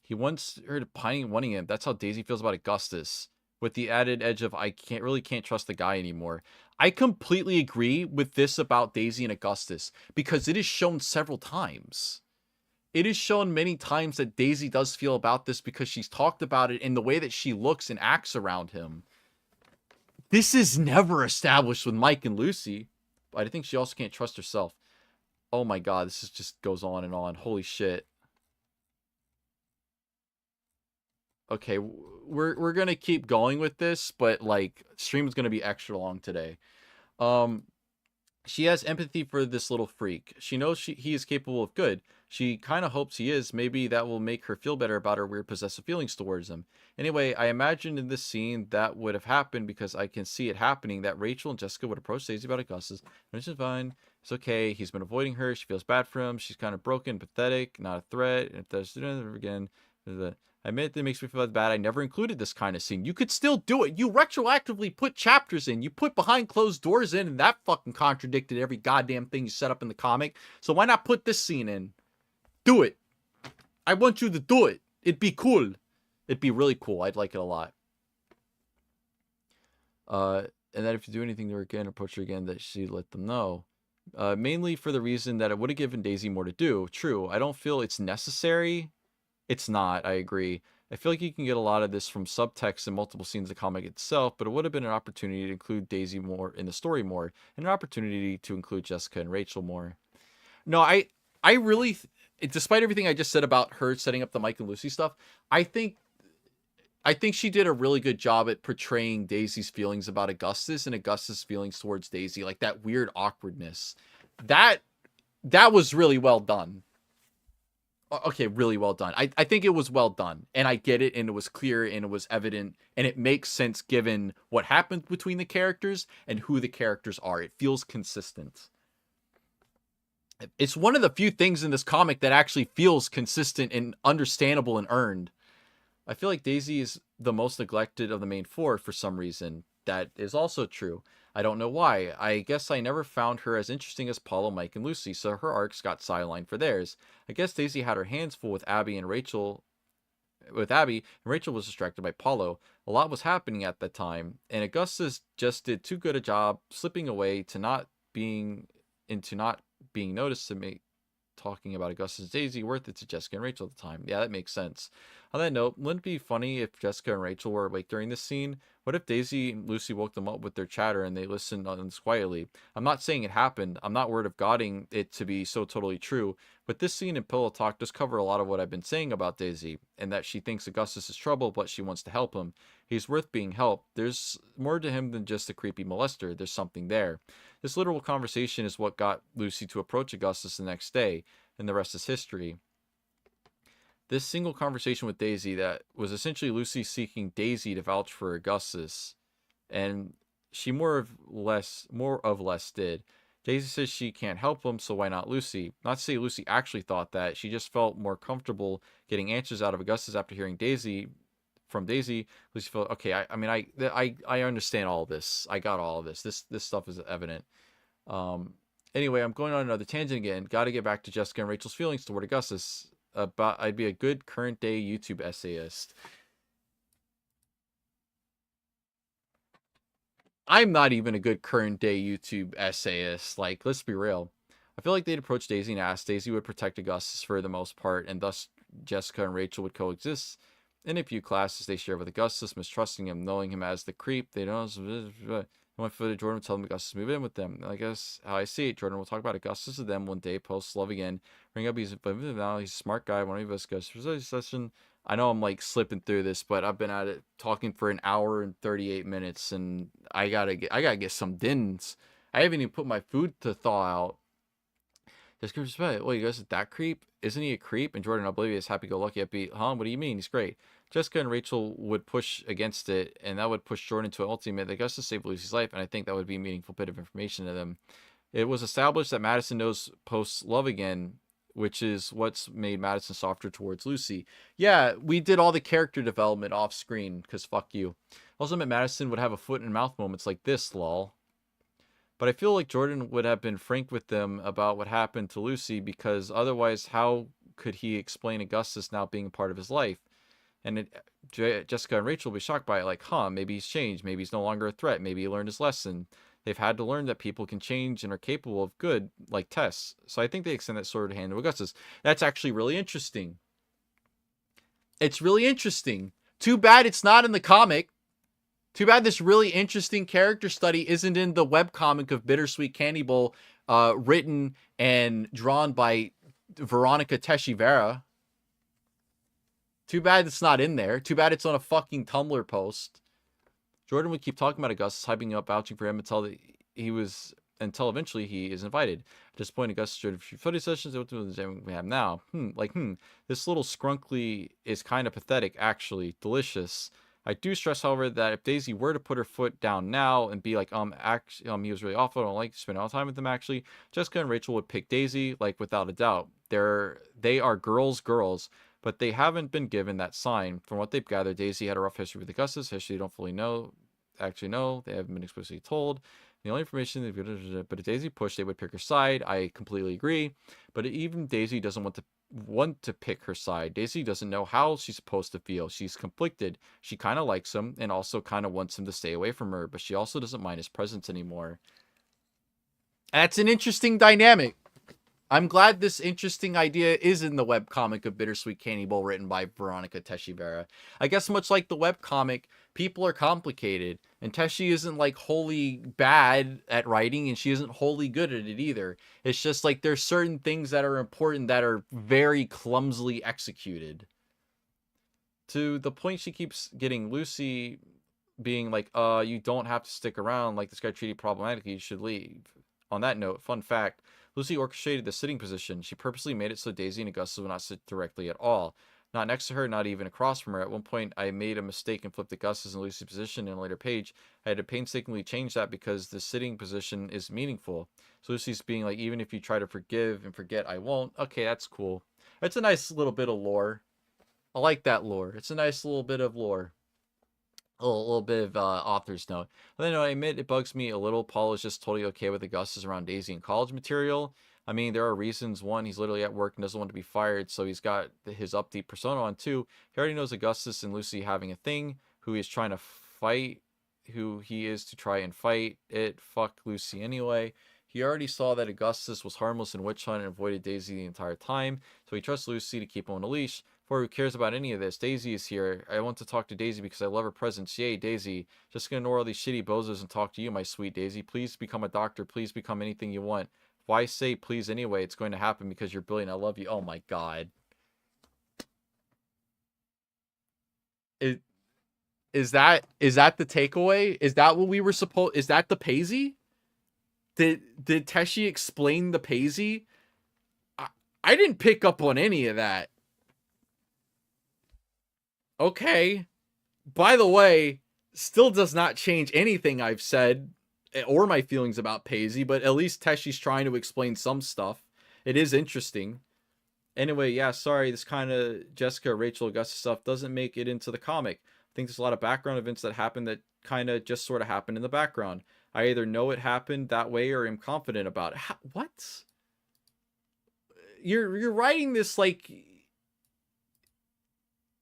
He wants her to wanting him. That's how Daisy feels about Augustus, with the added edge of I can't trust the guy anymore. I completely agree with this about Daisy and Augustus, because it is shown several times. It is shown many times that Daisy does feel about this, because she's talked about it in the way that she looks and acts around him. This is never established with Mike and Lucy, but I think she also can't trust herself. Oh my god, this just goes on and on. Holy shit. Okay, we're gonna keep going with this, but like, stream's gonna be extra long today. She has empathy for this little freak. She knows he is capable of good. She kind of hopes he is. Maybe that will make her feel better about her weird possessive feelings towards him. Anyway, I imagine in this scene that would have happened, because I can see it happening, that Rachel and Jessica would approach Daisy about Augustus. Which is fine. It's okay. He's been avoiding her. She feels bad for him. She's kind of broken, pathetic, not a threat. And if there's again, I admit that it makes me feel bad. I never included this kind of scene. You could still do it. You retroactively put chapters in. You put behind closed doors in, and that fucking contradicted every goddamn thing you set up in the comic. So why not put this scene in? Do it. I want you to do it. It'd be cool. It'd be really cool. I'd like it a lot. And that if you do anything to her again, approach her again, that she let them know. Mainly for the reason that it would have given Daisy more to do. True. I don't feel it's necessary. It's not. I agree. I feel like you can get a lot of this from subtext in multiple scenes of the comic itself, but it would have been an opportunity to include Daisy more in the story more, and an opportunity to include Jessica and Rachel more. No, I really, despite everything I just said about her setting up the Mike and Lucy stuff, I think she did a really good job at portraying Daisy's feelings about Augustus and Augustus' feelings towards Daisy, like that weird awkwardness. That was really well done. Okay, really well done. I think it was well done, and I get it, and it was clear, and it was evident, and it makes sense given what happened between the characters and who the characters are. It feels consistent. It's one of the few things in this comic that actually feels consistent and understandable and earned. I feel like Daisy is the most neglected of the main four for some reason. That is also true. I don't know why. I guess I never found her as interesting as Paulo, Mike, and Lucy, so her arcs got sidelined for theirs. I guess Daisy had her hands full with Abby, and Rachel was distracted by Paulo. A lot was happening at that time, and Augustus just did too good a job slipping away to not being noticed to make talking about Augustus and Daisy worth it to Jessica and Rachel at the time. Yeah, that makes sense. On that note, wouldn't it be funny if Jessica and Rachel were awake during this scene? What if Daisy and Lucy woke them up with their chatter and they listened on this quietly? I'm not saying it happened. I'm not word of godding it to be so totally true. But this scene in Pillow Talk does cover a lot of what I've been saying about Daisy, and that she thinks Augustus is trouble, but she wants to help him. He's worth being helped. There's more to him than just a creepy molester. There's something there. This literal conversation is what got Lucy to approach Augustus the next day, and the rest is history. This single conversation with Daisy that was essentially Lucy seeking Daisy to vouch for Augustus, and she more of less did. Daisy says she can't help him, so why not Lucy? Not to say Lucy actually thought that. She just felt more comfortable getting answers out of Augustus after hearing from Daisy. Lucy felt, okay, I understand all this. I got all of this. This stuff is evident. Anyway, I'm going on another tangent again. Got to get back to Jessica and Rachel's feelings toward Augustus. I'd be a good current day YouTube essayist. I'm not even a good current day YouTube essayist. Like, let's be real. I feel like they'd approach Daisy and ask. Daisy would protect Augustus for the most part, and thus Jessica and Rachel would coexist. In a few classes they share with Augustus, mistrusting him, knowing him as the creep. They don't. My footage, Jordan will tell them Augustus move in with them. I guess how I see it, Jordan will talk about Augustus to them one day, post love again. Bring up he's now he's a smart guy. One of us goes for session. I know I'm like slipping through this, but I've been at it talking for an hour and 38 minutes, and I gotta get some dins. I haven't even put my food to thaw out. Just respect. Well, you guys, that creep? Isn't he a creep? And Jordan, oblivious, happy-go-lucky, upbeat. Huh? What do you mean? He's great. Jessica and Rachel would push against it, and that would push Jordan to an ultimate. They got to save Lucy's life, and I think that would be a meaningful bit of information to them. It was established that Madison knows post love again, which is what's made Madison softer towards Lucy. Yeah, we did all the character development off screen, because fuck you. Also meant Madison would have a foot and mouth moments like this, lol. But I feel like Jordan would have been frank with them about what happened to Lucy, because otherwise how could he explain Augustus now being a part of his life? And Jessica and Rachel will be shocked by it, like, huh, maybe he's changed. Maybe he's no longer a threat. Maybe he learned his lesson. They've had to learn that people can change and are capable of good, like Tess. So I think they extend that sort of hand to Augustus. That's actually really interesting. It's really interesting. Too bad it's not in the comic. Too bad this really interesting character study isn't in the webcomic of Bittersweet Candy Bowl, written and drawn by Veronica Teixeira. Too bad it's not in there. Too bad it's on a fucking Tumblr post. Jordan would keep talking about Augustus, hyping up, vouching for him until eventually he is invited. At this point, Augustus showed a few footage sessions we have now. This little scrunkly is kind of pathetic, actually. Delicious. I do stress, however, that if Daisy were to put her foot down now and be like, he was really awful, I don't like to spend all the time with him, actually, Jessica and Rachel would pick Daisy, like, without a doubt. They are girls, but they haven't been given that sign. From what they've gathered, Daisy had a rough history with Augustus. History they don't fully know. Actually, no, they haven't been explicitly told. The only information, but if Daisy pushed, they would pick her side. I completely agree. But even Daisy doesn't want to pick her side. Daisy doesn't know how she's supposed to feel. She's conflicted. She kind of likes him and also kind of wants him to stay away from her, but she also doesn't mind his presence anymore. That's an interesting dynamic. I'm glad this interesting idea is in the webcomic of Bittersweet Candy Bowl, written by Veronica Teixeira. I guess much like the webcomic, people are complicated, and Teshi isn't like wholly bad at writing, and she isn't wholly good at it either. It's just like there's certain things that are important that are very clumsily executed. To the point she keeps getting Lucy being like, you don't have to stick around, like this guy treated you problematically, you should leave. On that note, fun fact, Lucy orchestrated the sitting position. She purposely made it so Daisy and Augustus would not sit directly at all. Not next to her, not even across from her. At one point, I made a mistake and flipped Augustus and Lucy's position in a later page. I had to painstakingly change that because the sitting position is meaningful. So Lucy's being like, even if you try to forgive and forget, I won't. Okay, that's cool. That's a nice little bit of lore. I like that lore. It's a nice little bit of lore. A little bit of author's note. But then I admit it bugs me a little. Paul is just totally okay with Augustus around Daisy and college material. I mean, there are reasons. One, he's literally at work and doesn't want to be fired, so he's got his upbeat persona on. Two, he already knows Augustus and Lucy having a thing, who he is trying to fight, who he is to try and fight it. Fuck Lucy anyway. He already saw that Augustus was harmless in Witch Hunt and avoided Daisy the entire time, so he trusts Lucy to keep him on a leash. For who cares about any of this? Daisy is here. I want to talk to Daisy because I love her presence. Yay, Daisy. Just gonna ignore all these shitty bozos and talk to you, my sweet Daisy. Please become a doctor. Please become anything you want. Why say please anyway? It's going to happen because you're brilliant. I love you. Oh my god. Is that the takeaway? Is that what we were supposed? Is that the Paisy? Did Teshi explain the Paisy? I didn't pick up on any of that. Okay. By the way, still does not change anything I've said or my feelings about Paisy, but at least Teshi's trying to explain some stuff. It is interesting. Anyway, yeah, sorry, this kind of Jessica, Rachel, Augustus stuff doesn't make it into the comic. I think there's a lot of background events that happen that kind of just sort of happen in the background. I either know it happened that way or am confident about it. What? You're writing this like...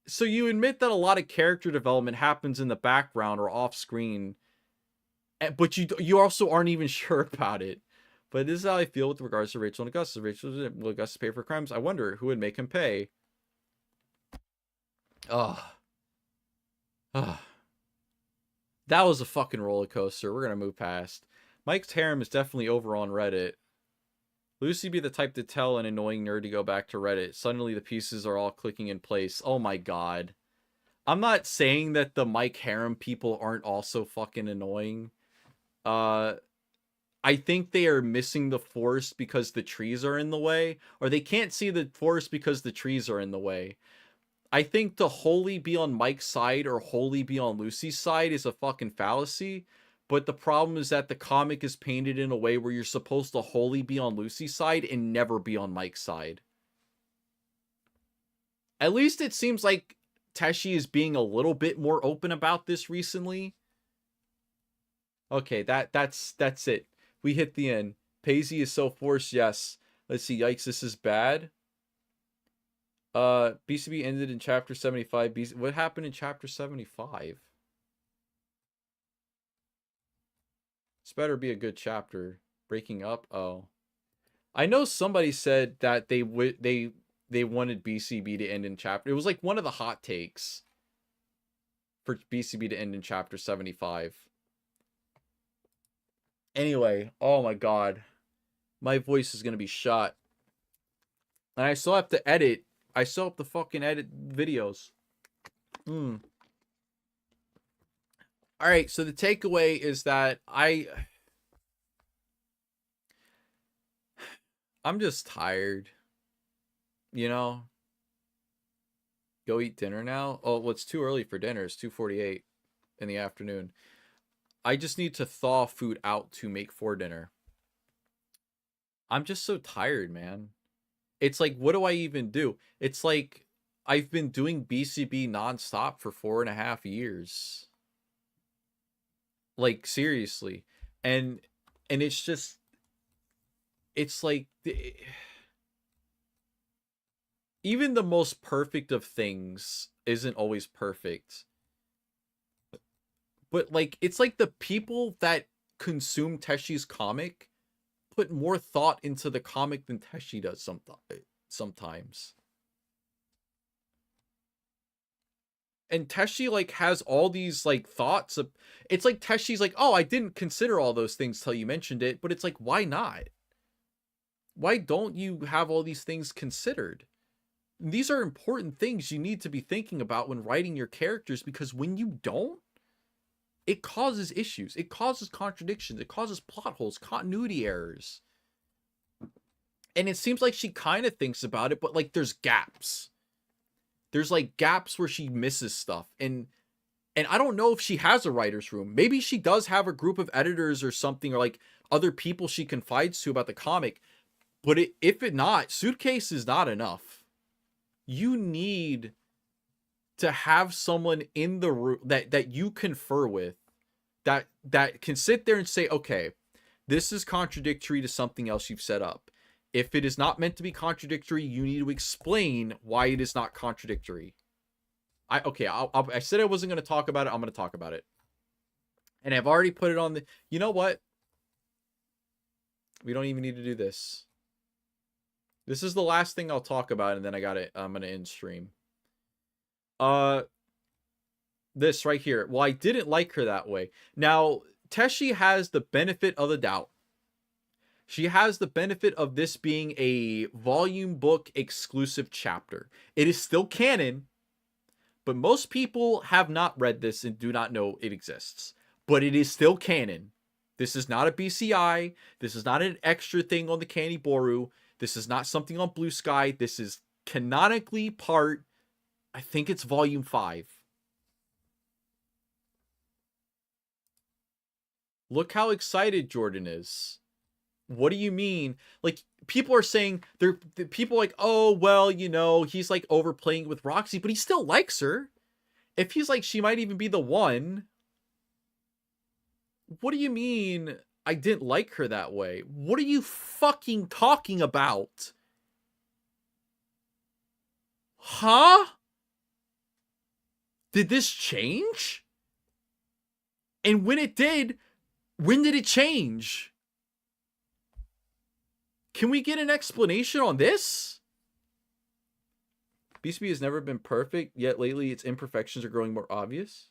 So you admit that a lot of character development happens in the background or off screen, but you also aren't even sure about it. But this is how I feel with regards to Rachel and Augustus. Will Augustus pay for crimes? I wonder who would make him pay. That was a fucking roller coaster. We're gonna move past. Mike's harem is definitely over on Reddit. Lucy be the type to tell an annoying nerd to go back to Reddit. Suddenly the pieces are all clicking in place. Oh my god. I'm not saying that the Mike harem people aren't also fucking annoying. I think they are missing the forest because the trees are in the way, or they can't see the forest because the trees are in the way. I think to wholly be on Mike's side or wholly be on Lucy's side is a fucking fallacy. But the problem is that the comic is painted in a way where you're supposed to wholly be on Lucy's side and never be on Mike's side. At least it seems like Teshi is being a little bit more open about this recently. Okay, that's it. We hit the end. Paisley is so forced, yes. Let's see, yikes, this is bad. BCB ended in chapter 75. What happened in chapter 75? This better be a good chapter. Breaking up? Oh. I know somebody said that they wanted BCB to end in chapter. It was like one of the hot takes for BCB to end in chapter 75. Anyway, oh my god. My voice is going to be shot. And I still have to edit. I still have to fucking edit videos. Alright, so the takeaway is that I'm just tired. You know? Go eat dinner now? Oh, well, it's too early for dinner. It's 2:48 in the afternoon. I just need to thaw food out to make for dinner. I'm just so tired, man. It's like, what do I even do? It's like, I've been doing BCB nonstop for 4.5 years. Like, seriously. And it's just, it's like, even the most perfect of things isn't always perfect. But, like, it's like the people that consume Teshi's comic put more thought into the comic than Teshi does sometimes. And Teshi, like, has all these, like, thoughts of... It's like Teshi's like, oh, I didn't consider all those things till you mentioned it. But it's like, why not? Why don't you have all these things considered? These are important things you need to be thinking about when writing your characters, because when you don't, it causes issues. It causes contradictions. It causes plot holes, continuity errors. And it seems like she kind of thinks about it, but, like, there's gaps. There's, like, gaps where she misses stuff. And I don't know if she has a writer's room. Maybe she does have a group of editors or something, or, like, other people she confides to about the comic. But if it not, Suitcase is not enough. You need to have someone in the room that you confer with, that can sit there and say, okay, this is contradictory to something else you've set up. If it is not meant to be contradictory, you need to explain why it is not contradictory. I said I wasn't going to talk about it. I'm going to talk about it. And I've already put it on the... You know what? We don't even need to do this. This is the last thing I'll talk about, and then I'm going to end stream. This right here. Well, I didn't like her that way. Now, Teshi has the benefit of the doubt. She has the benefit of this being a volume book exclusive chapter. It is still canon, but most people have not read this and do not know it exists. But it is still canon. This is not a BCI. This is not an extra thing on the Kaneboru. This is not something on Blue Sky. This is canonically part, I think it's volume 5. Look how excited Jordan is. What do you mean? Like, people are saying, people are like, oh, well, you know, he's like overplaying it with Roxy, but he still likes her. If he's like, she might even be the one. What do you mean I didn't like her that way? What are you fucking talking about? Huh? Did this change? And when it did, when did it change? Can we get an explanation on this? BCB has never been perfect, yet lately its imperfections are growing more obvious.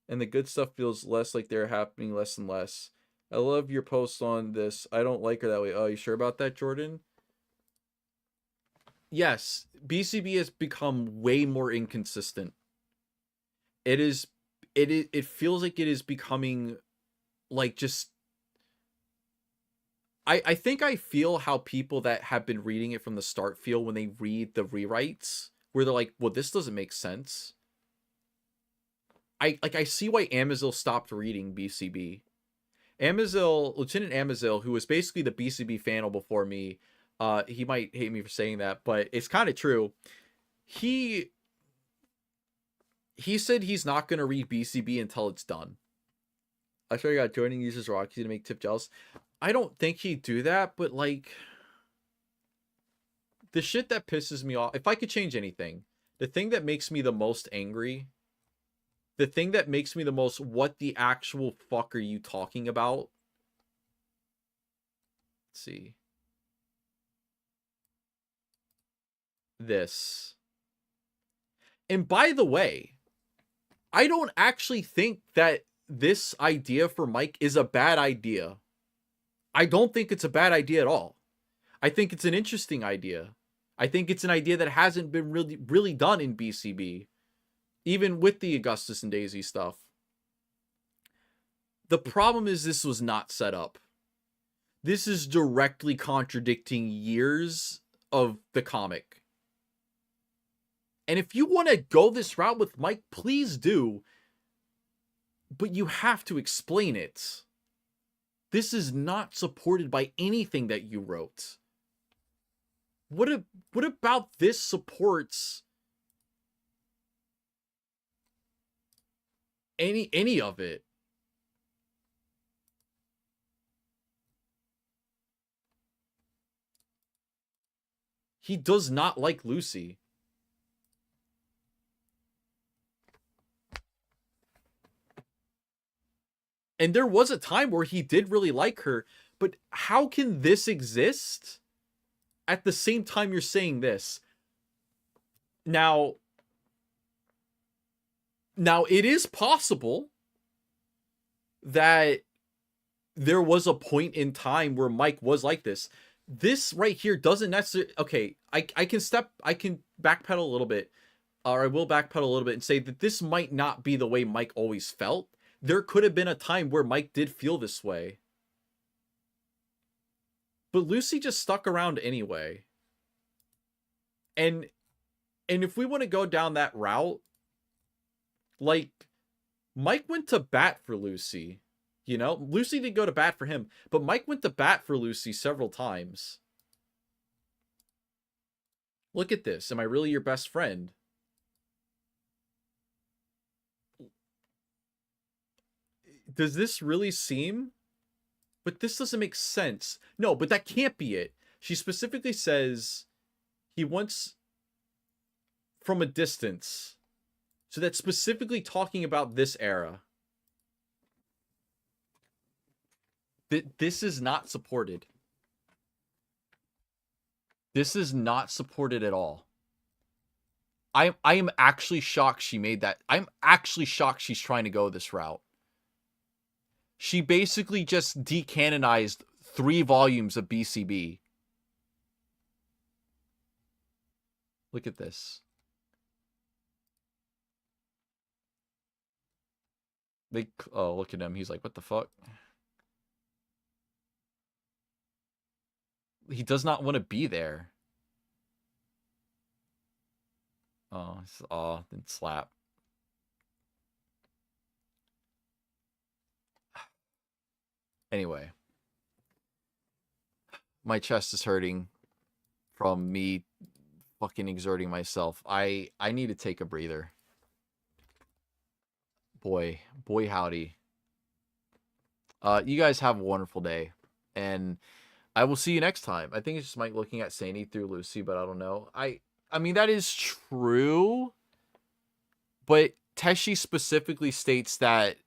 and the good stuff feels less like they're happening less and less. I love your post on this. I don't like her that way. Oh, you sure about that, Jordan? Yes, BCB has become way more inconsistent. It feels like it is becoming like just I think I feel how people that have been reading it from the start feel when they read the rewrites, where they're like, well, this doesn't make sense. I see why Amazil stopped reading BCB. Lieutenant Amazil, who was basically the BCB fanal before me, he might hate me for saying that, but it's kind of true. He said he's not going to read BCB until it's done. I sure got joining users Rocky to make Tip jealous. I don't think he'd do that, but like the shit that pisses me off, if I could change anything, the thing that makes me the most angry, the thing that makes me the most, what the actual fuck are you talking about? Let's see. This. And by the way, I don't actually think that this idea for Mike is a bad idea. I don't think it's a bad idea at all. I think it's an interesting idea. I think it's an idea that hasn't been really done in BCB, even with the Augustus and Daisy stuff. The problem is this was not set up. This is directly contradicting years of the comic. And if you want to go this route with Mike, please do. But you have to explain it. This is not supported by anything that you wrote. What about this supports any of it? He does not like Lucy. And there was a time where he did really like her, but how can this exist at the same time you're saying this? Now it is possible that there was a point in time where Mike was like this. This right here doesn't necessarily... Okay, I can backpedal a little bit, or I will backpedal a little bit and say that this might not be the way Mike always felt. There could have been a time where Mike did feel this way. But Lucy just stuck around anyway. And if we want to go down that route, like, Mike went to bat for Lucy. You know, Lucy didn't go to bat for him, but Mike went to bat for Lucy several times. Look at this. Am I really your best friend? Does this really seem? But this doesn't make sense. No, but that can't be it. She specifically says he wants from a distance. So that's specifically talking about this era. This is not supported. This is not supported at all. I am actually shocked she made that. I'm actually shocked she's trying to go this route. She basically just decanonized 3 volumes of BCB. Look at this. Oh, look at him. He's like, what the fuck? He does not want to be there. Oh, then slap. Anyway. My chest is hurting from me fucking exerting myself. I need to take a breather. Boy howdy. You guys have a wonderful day. And I will see you next time. I think it's just Mike looking at Sandy through Lucy, but I don't know. I mean, that is true. But Teshi specifically states that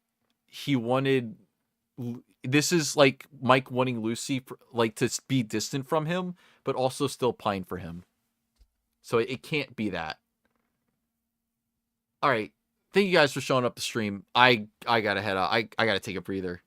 he wanted... This is like Mike wanting Lucy like to be distant from him, but also still pine for him. So it can't be that. All right. thank you guys for showing up the stream. I gotta head out. I gotta take a breather.